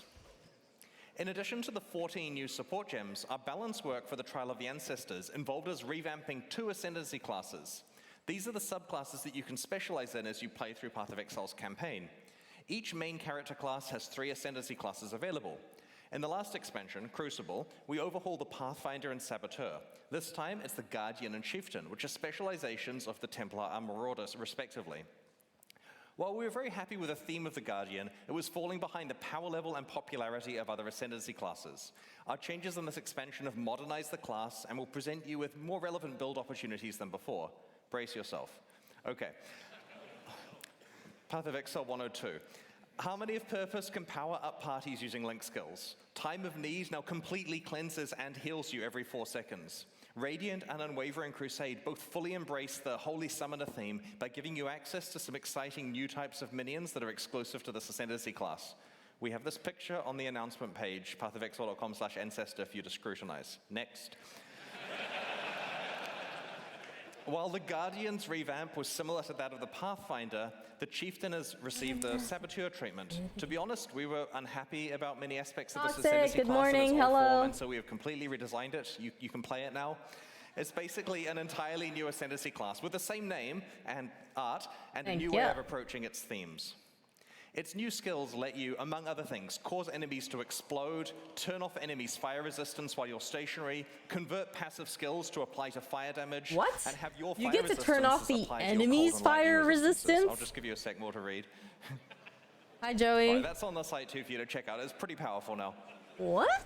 In addition to the 14 new support gems, our balance work for the Trial of the Ancestors involved us revamping 2 Ascendancy classes. These are the subclasses that you can specialize in as you play through Path of Exile's campaign. Each main character class has 3 ascendancy classes available. In the last expansion, Crucible, we overhauled the Pathfinder and Saboteur. This time, it's the Guardian and Chieftain, which are specializations of the Templar and Marauders, respectively. While we were very happy with the theme of the Guardian, it was falling behind the power level and popularity of other ascendancy classes. Our changes in this expansion have modernized the class and will present you with more relevant build opportunities than before. Brace yourself. Okay. Path of Exile 102. Harmony of Purpose can power up parties using link skills. Time of Need now completely cleanses and heals you every 4 seconds. Radiant and Unwavering Crusade both fully embrace the Holy Summoner theme by giving you access to some exciting new types of minions that are exclusive to this ascendancy class. We have this picture on the announcement page, pathofexile.com/ancestor for you to scrutinize. Next. While the Guardian's revamp was similar to that of the Pathfinder, the Chieftain has received the Saboteur treatment. To be honest, we were unhappy about many aspects of this ascendancy
good
class
morning,
in its old
hello.
form, and so we have completely redesigned it. You can play it now. It's basically an entirely new ascendancy class with the same name and art and a new way of approaching its themes. Its new skills let you, among other things, cause enemies to explode, turn off enemies' fire resistance while you're stationary, convert passive skills to apply to fire damage,
What?
and have your
You
fire
get to turn off the
resistance applied to your
enemy's
cold and lightning
fire
resistances.
resistance?
I'll just give you a sec more to read.
Hi, Joey.
Right, that's on the site too for you to check out. It's pretty powerful now.
What?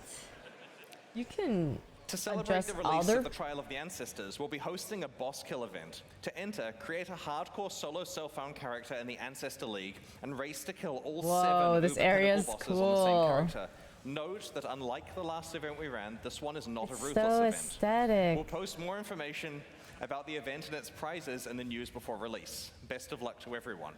You can
To celebrate
address
the release
other...
of the Trial of the Ancestors, we'll be hosting a boss kill event. To enter, create a hardcore solo self-found character in the Ancestor League and race to kill all 7
this
uber
area's
pinnacle bosses on the same
cool.
character. Note that unlike the last event we ran, this one is not
It's
a ruthless
so
event.
aesthetic.
We'll post more information about the event and its prizes in the news before release. Best of luck to everyone.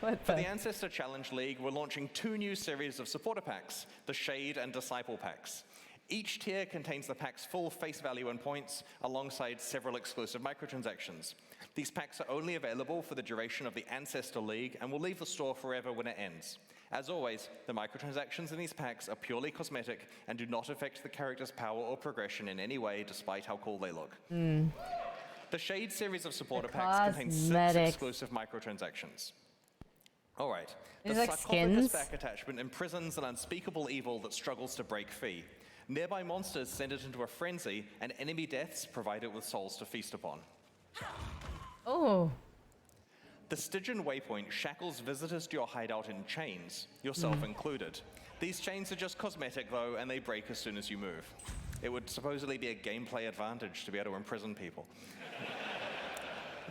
What
For
the?
the Ancestor Challenge League, we're launching 2 new series of supporter packs, the Shade and Disciple packs. Each tier contains the pack's full face value and points, alongside several exclusive microtransactions. These packs are only available for the duration of the Ancestor League and will leave the store forever when it ends. As always, the microtransactions in these packs are purely cosmetic and do not affect the character's power or progression in any way, despite how cool they look. The Shade series of supporter packs contains 6
cosmetic.
exclusive microtransactions. All right.
These
The
like
sarcophagus
skins?
back attachment imprisons an unspeakable evil that struggles to break free. Nearby monsters send it into a frenzy, and enemy deaths provide it with souls to feast upon.
Oh.
The Stygian Waypoint shackles visitors to your hideout in chains, yourself included. These chains are just cosmetic, though, and they break as soon as you move. It would supposedly be a gameplay advantage to be able to imprison people.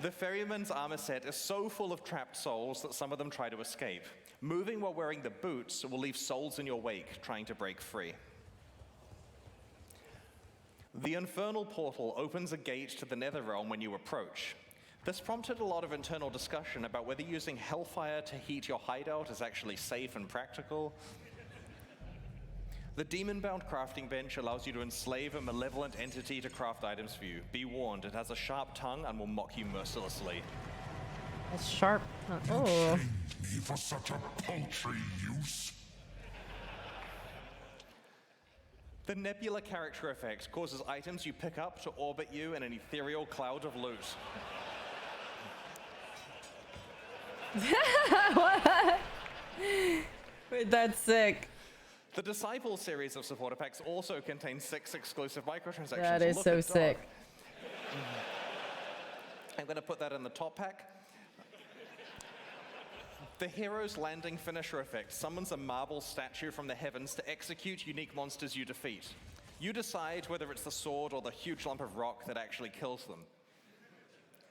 The Ferryman's armor set is so full of trapped souls that some of them try to escape. Moving while wearing the boots will leave souls in your wake trying to break free. The Infernal Portal opens a gate to the Netherrealm when you approach. This prompted a lot of internal discussion about whether using Hellfire to heat your hideout is actually safe and practical. The Demon-bound crafting bench allows you to enslave a malevolent entity to craft items for you. Be warned, it has a sharp tongue and will mock you mercilessly.
A sharp. Oh.
Shame me for such a paltry use.
The Nebula character effect causes items you pick up to orbit you in an ethereal cloud of loot.
Wait, that's sick.
The Disciple series of supporter packs also contains 6 exclusive microtransactions.
That is
Look
so
at that.
sick.
I'm going to put that in the top pack. The Hero's Landing Finisher effect summons a marble statue from the heavens to execute unique monsters you defeat. You decide whether it's the sword or the huge lump of rock that actually kills them.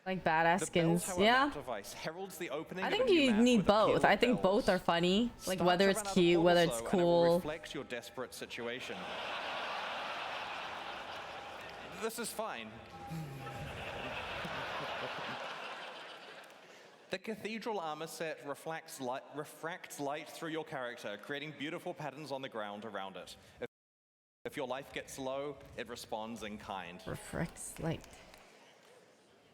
Like badass
The
skins.
Bell Tower
Yeah.
map device heralds the opening
I
of a
think
new
you
map
need
with a peal
both.
of
I think both
bells.
are funny. Like
Start
whether
to
it's
run out of
cute, whether it's
also, and it will
cool.
reflect your desperate situation. This is fine. The Cathedral armor set refracts light through your character, creating beautiful patterns on the ground around it. If your life gets low, it responds in kind.
Reflects light.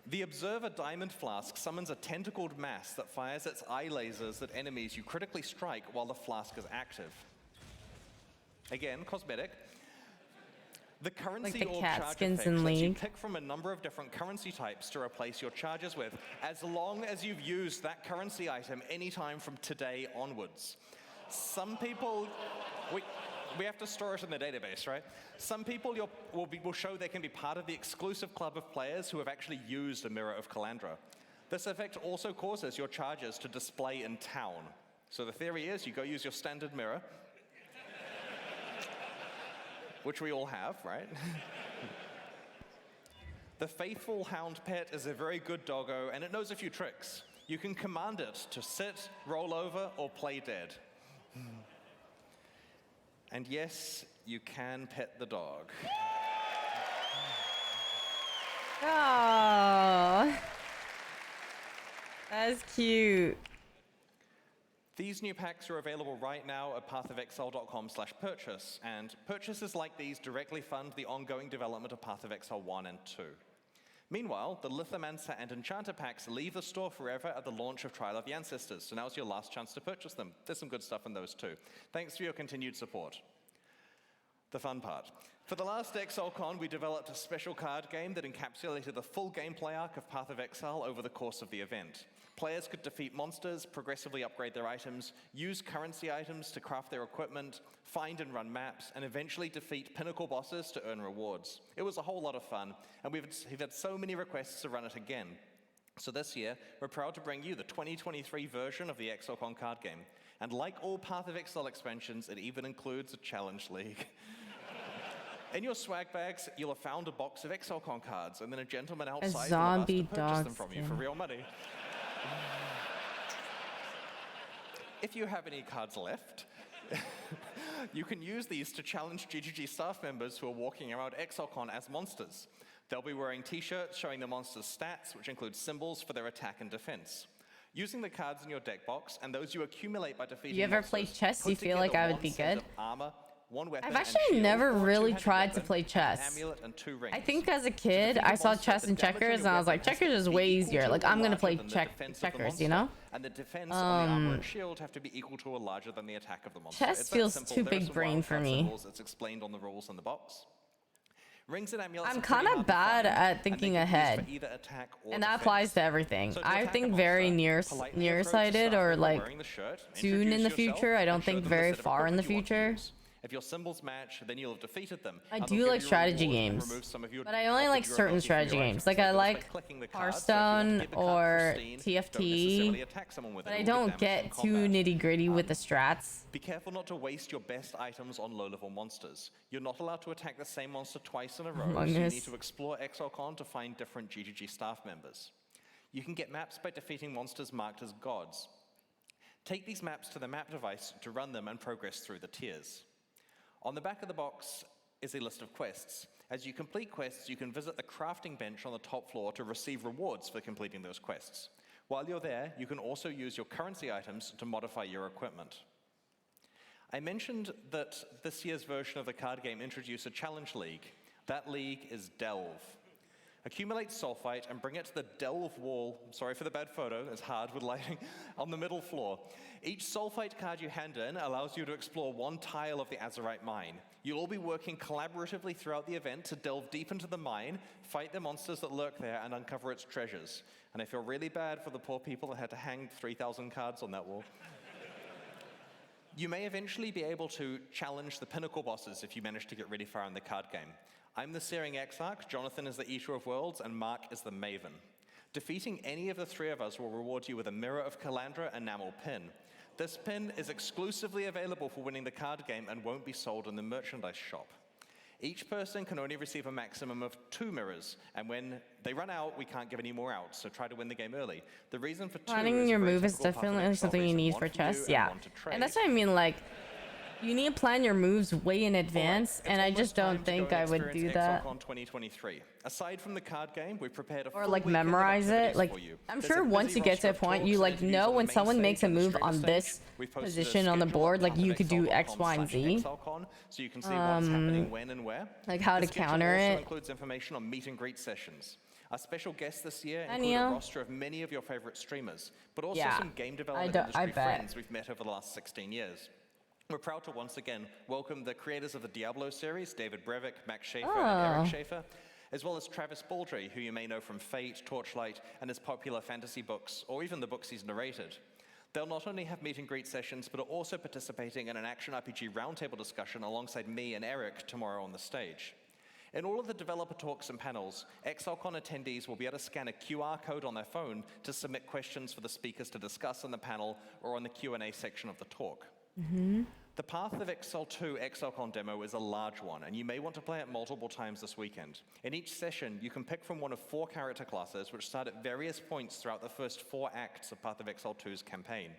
The Observer Diamond Flask summons a tentacled mass that fires its eye lasers at enemies you critically strike while the flask is active. Again, cosmetic. The currency
the
orb
cat
charge
skins
effect
in
lets you
League.
pick from a number of different currency types to replace your charges with, as long as you've used that currency item anytime from today onwards. Some people, we have to store it in the database, right? Some people will show they can be part of the exclusive club of players who have actually used a Mirror of Calandra. This effect also causes your charges to display in town. So the theory is you go use your standard mirror, which we all have, right? The faithful hound pet is a very good doggo, and it knows a few tricks. You can command it to sit, roll over, or play dead. And yes, you can pet the dog.
Oh, that's cute.
These new packs are available right now at pathofexile.com/purchase, and purchases like these directly fund the ongoing development of Path of Exile 1 and 2. Meanwhile, the Lithomancer and Enchanter packs leave the store forever at the launch of Trial of the Ancestors, so now's your last chance to purchase them. There's some good stuff in those too. Thanks for your continued support. The fun part. For the last ExileCon, we developed a special card game that encapsulated the full gameplay arc of Path of Exile over the course of the event. Players could defeat monsters, progressively upgrade their items, use currency items to craft their equipment, find and run maps, and eventually defeat pinnacle bosses to earn rewards. It was a whole lot of fun, and we've had so many requests to run it again. So this year, we're proud to bring you the 2023 version of the ExileCon card game. And like all Path of Exile expansions, it even includes a challenge league. In your swag bags, you'll have found a box of ExileCon cards, and then a gentleman outside will have
zombie
asked to purchase
dog
them from you
skin.
for real money. If you have any cards left, you can use these to challenge GGG staff members who are walking around ExileCon as monsters. They'll be wearing t-shirts showing the monster's stats, which include symbols for their attack and defense. Using the cards in your deck box and those you accumulate by defeating
You ever
monsters,
play chess?
put
You feel like
together
I would
one
be
set
good?
of armor, one weapon
I've
and
actually
shield,
never
or a
really
two-handed
tried to
weapon,
play
an
chess.
amulet, and 2 rings.
I think as a
To
kid,
defeat
I
a
saw
monster,
chess
the
and
damage on
checkers,
your
and I was like,
weapon has
checkers
to
is
be
way
equal
easier.
to
Like,
or
I'm gonna
larger
play
than the defense of the
checkers, you
monster,
know?
and the defense on the armor and shield have to be equal to or larger than the attack of the monster.
Chess
It's that
feels
simple.
too
There are
big
some
brain
wild
for
card
me.
symbols. It's explained on the rules in the box. Rings and amulets
I'm
are pretty
kind of
hard to
bad
find,
at
and they
thinking
can be used
ahead.
for either attack or
And that
defense.
applies to everything.
So to
I
attack a
think very
monster, politely
nearsighted
approach the
or
staff
like
wearing the shirt,
soon in the
introduce yourself,
future. I don't
and show
think
them the
very
set of
far in the
equipment you want to
future.
use. If your symbols match, then you'll have defeated them.
I
and
do
they'll give
like
you a
strategy
reward and
games,
remove some of your
but I only like
durability
certain
from
strategy
your
games.
items.
Like
They
I
do this by
like
clicking the card, so if you want to
Hearthstone
keep the card
or
pristine, don't
TFT,
necessarily attack someone with it.
but I
It will
don't
give damage
get
from
too
combat.
nitty gritty with the strats.
Be careful not to waste your best items on low-level monsters. You're not allowed to attack the same monster twice in a row, so
Among
you
Us.
need to explore ExileCon to find different GGG staff members. You can get maps by defeating monsters marked as gods. Take these maps to the map device to run them and progress through the tiers. On the back of the box is a list of quests. As you complete quests, you can visit the crafting bench on the top floor to receive rewards for completing those quests. While you're there, you can also use your currency items to modify your equipment. I mentioned that this year's version of the card game introduced a challenge league. That league is Delve. Accumulate sulfite and bring it to the Delve wall, sorry for the bad photo, it's hard with lighting, on the middle floor. Each sulfite card you hand in allows you to explore one tile of the Azurite mine. You'll all be working collaboratively throughout the event to delve deep into the mine, fight the monsters that lurk there, and uncover its treasures. And I feel really bad for the poor people that had to hang 3,000 cards on that wall. You may eventually be able to challenge the pinnacle bosses if you manage to get really far in the card game. I'm the Searing Exarch, Jonathan is the Eater of Worlds, and Mark is the Maven. Defeating any of the three of us will reward you with a Mirror of Calandra enamel pin. This pin is exclusively available for winning the card game and won't be sold in the merchandise shop. Each person can only receive a maximum of 2 mirrors, and when they run out, we can't give any more out, so try to win the game early. The reason for 2
Planning
is
your
a very
move is
typical Path of
definitely
Exile
something you
reason,
need
one
for
you
chess.
and
Yeah,
one to trade.
and that's what I mean. Like, you need to plan your moves way in advance, and I just don't think I would do that.
ExileCon 2023. Aside from the card game, we've prepared a
Or
full
like
weekend of
memorize it.
activities
Like,
for you.
I'm
There's
sure
a
once
busy
you get to
roster
a
of
point,
talks
you
and
like
interviews
know
on
when
the main
someone makes a
stage and the
move
streamer
on
stage.
this
We've posted a
position on the
schedule
board,
on
like you could do X, Y, and Z.
pathofexile.com/ExileCon, so you can see what's happening when and where.
Like how
The
to
schedule
counter
also
it.
includes information on meet and greet sessions. Our special guests this year
Hi,
include a
Neil.
roster of many of your favorite streamers, but also
Yeah,
some game development
I
industry
bet.
friends we've met over the last 16 years. We're proud to once again welcome the creators of the Diablo series, David Brevik, Max Schaefer, and Eric Schaefer, as well as Travis Baldry, who you may know from Fate, Torchlight, and his popular fantasy books, or even the books he's narrated. They'll not only have meet and greet sessions, but are also participating in an action RPG roundtable discussion alongside me and Eric tomorrow on the stage. In all of the developer talks and panels, ExileCon attendees will be able to scan a QR code on their phone to submit questions for the speakers to discuss on the panel or on the Q&A section of the talk. The Path of Exile 2 ExileCon demo is a large one, and you may want to play it multiple times this weekend. In each session, you can pick from one of 4 character classes, which start at various points throughout the first 4 acts of Path of Exile 2's campaign.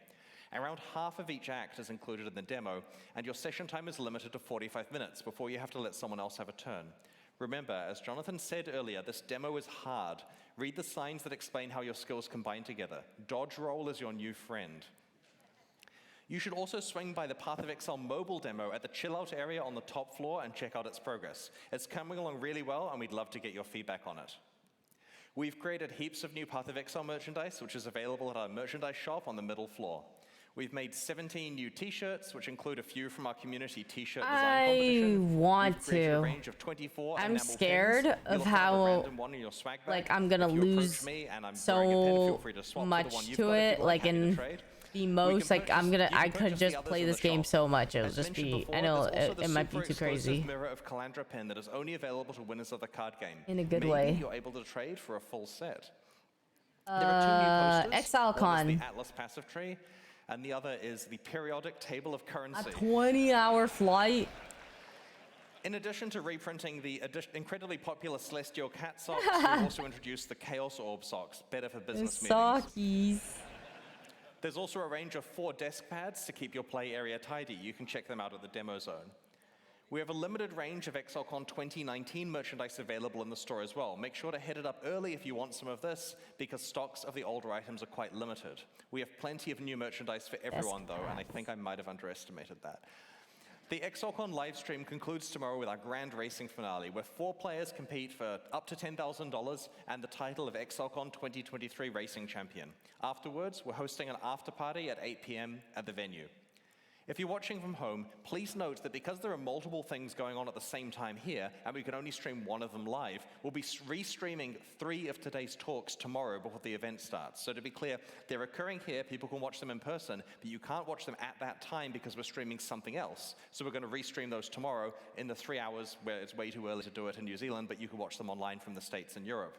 Around half of each act is included in the demo, and your session time is limited to 45 minutes before you have to let someone else have a turn. Remember, as Jonathan said earlier, this demo is hard. Read the signs that explain how your skills combine together. Dodge roll is your new friend. You should also swing by the Path of Exile mobile demo at the chill out area on the top floor and check out its progress. It's coming along really well, and we'd love to get your feedback on it. We've created heaps of new Path of Exile merchandise, which is available at our merchandise shop on the middle floor. We've made 17 new t-shirts, which include a few from our community t-shirt design competition.
I want
We've created a
to.
range of 24
I'm
enamel
scared
pins.
of
You'll find a
how,
random one in your swag bag.
like, I'm gonna
If you approach
lose
me and I'm wearing a pin, feel
so
free to swap
much
the one you've
to
got if
it.
you'd
Like,
happy to
in
trade.
the most, like, I could
purchase
just
the others
play
in the
this game
shop.
so much. It would
As
just
mentioned
be,
before,
I know
there's also
it
the
might be
super
too crazy.
exclusive Mirror of Calandra pin that is only available to winners of the card game.
In a good
Maybe
way.
you're able to trade for a full set. There are 2 new posters. One
ExileCon.
is the Atlas passive tree, and the other is the periodic table of
A
currency.
20-hour flight.
In addition to reprinting the incredibly popular Celestial Cat socks, we also introduced the Chaos Orb socks, better for business meetings.
Sockies.
There's also a range of 4 desk pads to keep your play area tidy. You can check them out at the demo zone. We have a limited range of ExileCon 2019 merchandise available in the store as well. Make sure to hit it up early if you want some of this, because stocks of the older items are quite limited. We have plenty of new merchandise for everyone, though, and I think I might have underestimated that. The ExileCon livestream concludes tomorrow with our grand racing finale, where 4 players compete for up to $10,000 and the title of ExileCon 2023 Racing Champion. Afterwards, we're hosting an after party at 8 p.m. at the venue. If you're watching from home, please note that because there are multiple things going on at the same time here, and we can only stream one of them live, we'll be restreaming 3 of today's talks tomorrow before the event starts. So to be clear, they're occurring here, people can watch them in person, but you can't watch them at that time because we're streaming something else. So we're going to restream those tomorrow in the 3 hours where it's way too early to do it in New Zealand, but you can watch them online from the States and Europe.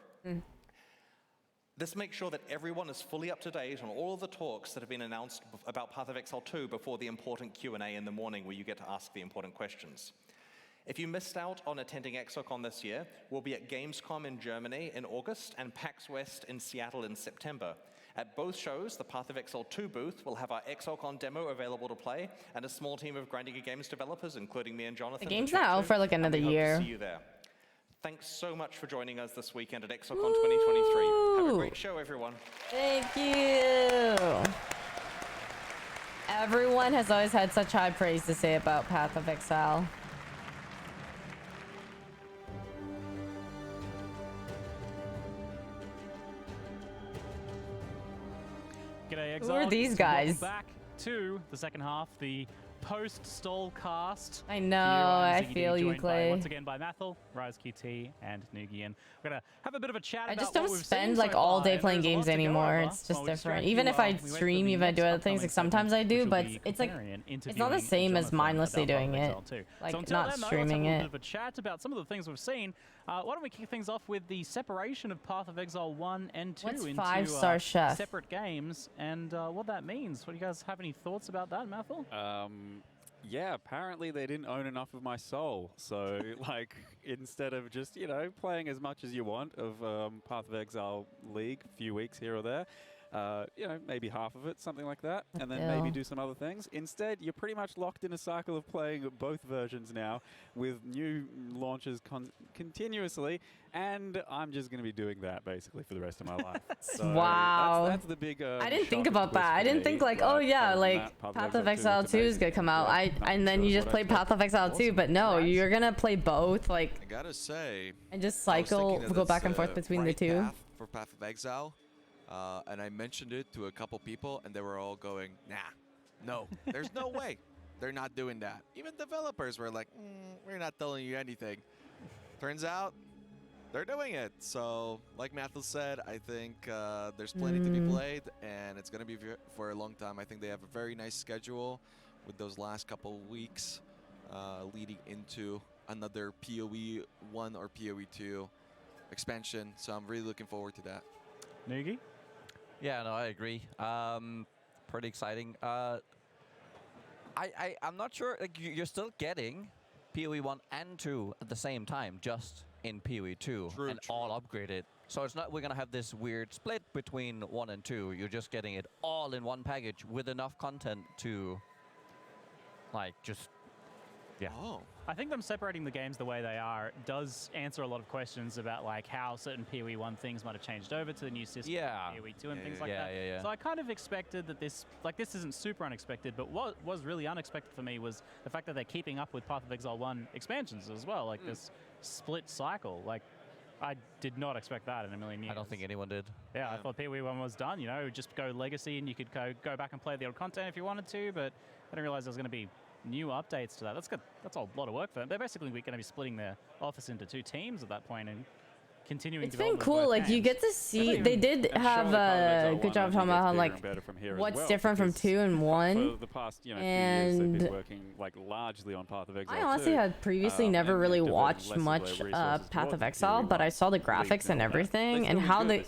This makes sure that everyone is fully up to date on all of the talks that have been announced about Path of Exile 2 before the important Q&A in the morning where you get to ask the important questions. If you missed out on attending ExileCon this year, we'll be at Gamescom in Germany in August and PAX West in Seattle in September. At both shows, the Path of Exile 2 booth will have our ExileCon demo available to play and a small team of Grinding Games developers, including me and Jonathan.
The game's not out for like another year.
See you there. Thanks so much for joining us this weekend at ExileCon 2023. Have a great show, everyone.
Thank you. Everyone has always had such high praise to say about Path of Exile.
G'day,
Who are
Exiles.
these guys?
Welcome back to the second half, the post-stall cast.
I know,
Here,
I feel you,
joined
Clay.
Once again by Mathel, Rise QT, and Nugian. We're gonna have a bit of a chat
I
about
just
what
don't
we've
spend
seen
like
so
all
far,
day
and
playing
there's a
games
lot to go
anymore.
over.
It's just
Well, we
different.
straight
Even
to,
if I
we went to
stream,
the
even if I do
next
other things, like
upcoming
sometimes I
segment,
do,
which will
but
be
it's like
Companion
it's not the
interviewing
same as
Jonathan
mindlessly
about
doing
Path of
it.
Exile 2.
Like
So until
not
then, though,
streaming
let's have a
it.
bit of a chat about some of the things we've seen. Why don't we kick things off with the separation of Path of Exile 1 and 2
What's
into
5-star chef?
separate games, and what that means. What do you guys have any thoughts about that, Mathel?
Yeah, apparently they didn't own enough of my soul. So, like, instead of just, you know, playing as much as you want of Path of Exile League, a few weeks here or there, you know, maybe half of it, something like that, and then maybe do some other things. Instead, you're pretty much locked in a cycle of playing both versions now with new launches continuously, and I'm just going to be doing that basically for the rest of my life. So
Wow.
That's the big
I didn't think
shock and
about
twist
that. I
for
didn't
me,
think like,
but
oh yeah,
other than
like
that,
Path of Exile 2 is gonna come out. And then you just play Path of Exile 2, but no, you're gonna play both, like,
I gotta say,
and just
I was
cycle,
thinking of
go
this,
back and forth between the
right
two.
path for Path of Exile, and I mentioned it to a couple people, and they were all going, "Nah, no, there's no way." they're not doing that. Even developers were like, we're not telling you anything. Turns out, they're doing it. So, like Matthew said, I think there's plenty to be played, and it's going to be for a long time. I think they have a very nice schedule with those last couple weeks leading into another PoE 1 or PoE 2 expansion. So I'm really looking forward to that.
Noogie?
Yeah, no, I agree. Pretty exciting. I'm not sure, like, you're still getting PoE 1 and 2 at the same time, just in PoE 2 and all upgraded. So it's not we're gonna have this weird split between 1 and 2. You're just getting it all in one package with enough content to, like, just
I think them separating the games the way they are does answer a lot of questions about like how certain PoE 1 things might have changed over to the new system, PoE 2 and things like that. So I kind of expected that this isn't super unexpected, but what was really unexpected for me was the fact that they're keeping up with Path of Exile 1 expansions as well, like this split cycle. Like, I did not expect that in a million years.
I don't think anyone did.
Yeah, I thought PoE 1 was done, you know, just go Legacy and you could go back and play the old content if you wanted to, but I didn't realize there was going to be new updates to that. That's good. That's a lot of work for them. They're basically going to be splitting their office into 2 teams at that point and continuing.
It's been cool. Like you get to see. They did have a good job talking about how like what's different from 2 and 1.
For the past, few years, they've been working like largely on Path of Exile.
I honestly had previously never really watched much Path of Exile, but I saw the graphics and everything, and how the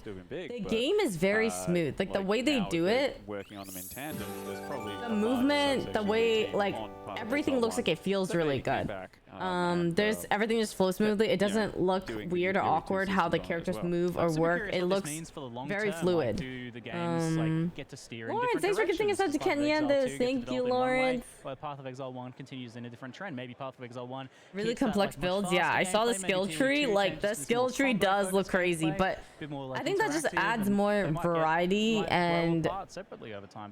game is very smooth. Like the way they do it,
working on them in tandem, there's probably
the movement, the way like everything looks like it feels really good. There's everything just flows smoothly. It doesn't look weird or awkward how the characters move or work. It looks very fluid. Lawrence, thanks for getting us out to Kenyan. Thank you, Lawrence.
Where Path of Exile 1 continues in a different trend. Maybe Path of Exile 1
really complex builds. Yeah, I saw the skill tree. Like the skill tree does look crazy, but I think that just adds more variety and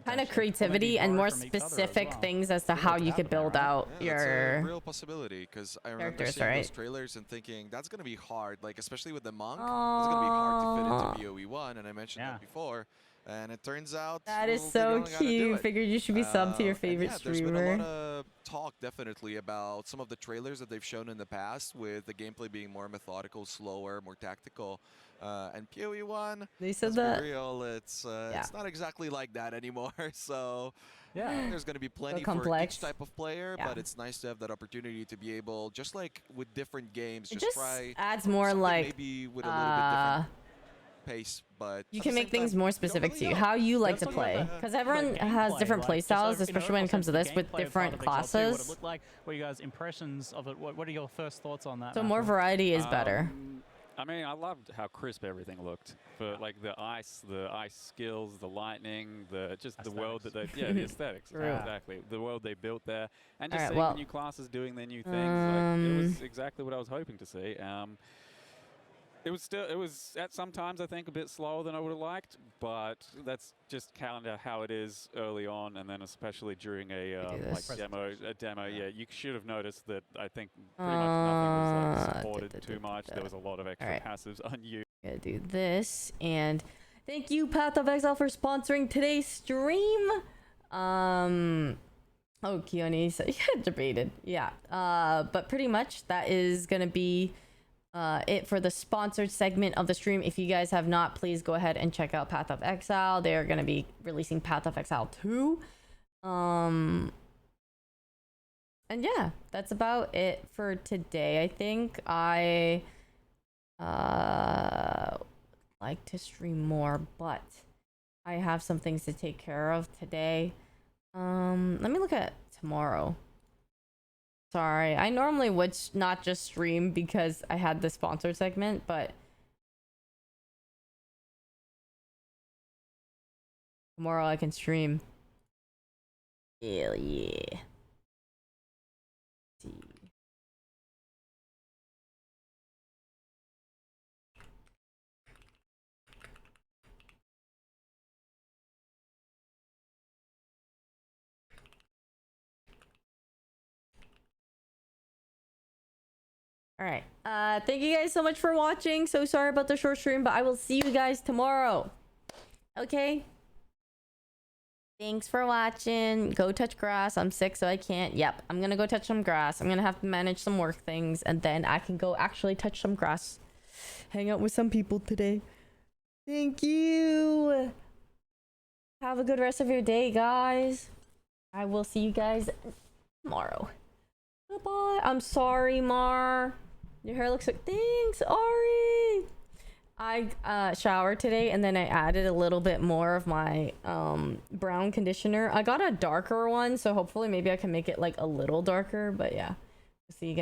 kind of creativity and more specific things as to how you could build out your
a real possibility, because I remember seeing those trailers and thinking that's going to be hard, like especially with the monk. It's going to be hard to fit into PoE 1, and I mentioned that before. And it turns out
that is so cute. Figured you should be subbed to your favorite streamer.
There's been a lot of talk, definitely, about some of the trailers that they've shown in the past, with the gameplay being more methodical, slower, more tactical. And PoE 1,
they said
let's be real, it's not exactly like that anymore. So there's going to be plenty for each type of player, but it's nice to have that opportunity to be able, just like with different games, just try
adds more like
maybe with a little bit different pace, but
you can make things more specific to you, how you like to play, because everyone has different play styles, especially when it comes to this with different classes.
What are you guys' impressions of it? What are your first thoughts on that?
So more variety is better.
I mean, I loved how crisp everything looked. For like the ice skills, the lightning, the world that they the aesthetics, exactly. The world they built there, and just seeing the new classes doing their new things. Like, it was exactly what I was hoping to see. It was at some times I think a bit slower than I would have liked, but that's just kind of how it is early on, and then especially during a demo. Yeah, you should have noticed that I think pretty much nothing was like supported too much. There was a lot of extra passives unused.
Gonna do this, and thank you Path of Exile for sponsoring today's stream. Oh, Keone said debated. Yeah. But pretty much that is gonna be it for the sponsored segment of the stream. If you guys have not, please go ahead and check out Path of Exile. They're going to be releasing Path of Exile 2. And yeah, that's about it for today. I think I like to stream more, but I have some things to take care of today. Let me look at tomorrow. Sorry, I normally would not just stream because I had the sponsored segment, but tomorrow I can stream. Hell yeah. Let's see. All right. Thank you guys so much for watching. So sorry about the short stream, but I will see you guys tomorrow. Okay? Thanks for watching. Go touch grass. I'm sick, so I can't. Yep, I'm gonna go touch some grass. I'm gonna have to manage some work things, and then I can go actually touch some grass. Hang out with some people today. Thank you. Have a good rest of your day, guys. I will see you guys tomorrow. Goodbye. I'm sorry, Mar. Your hair looks like... Thanks, Ari. I showered today and then I added a little bit more of my brown conditioner. I got a darker one, so hopefully maybe I can make it like a little darker, but yeah. See you guys.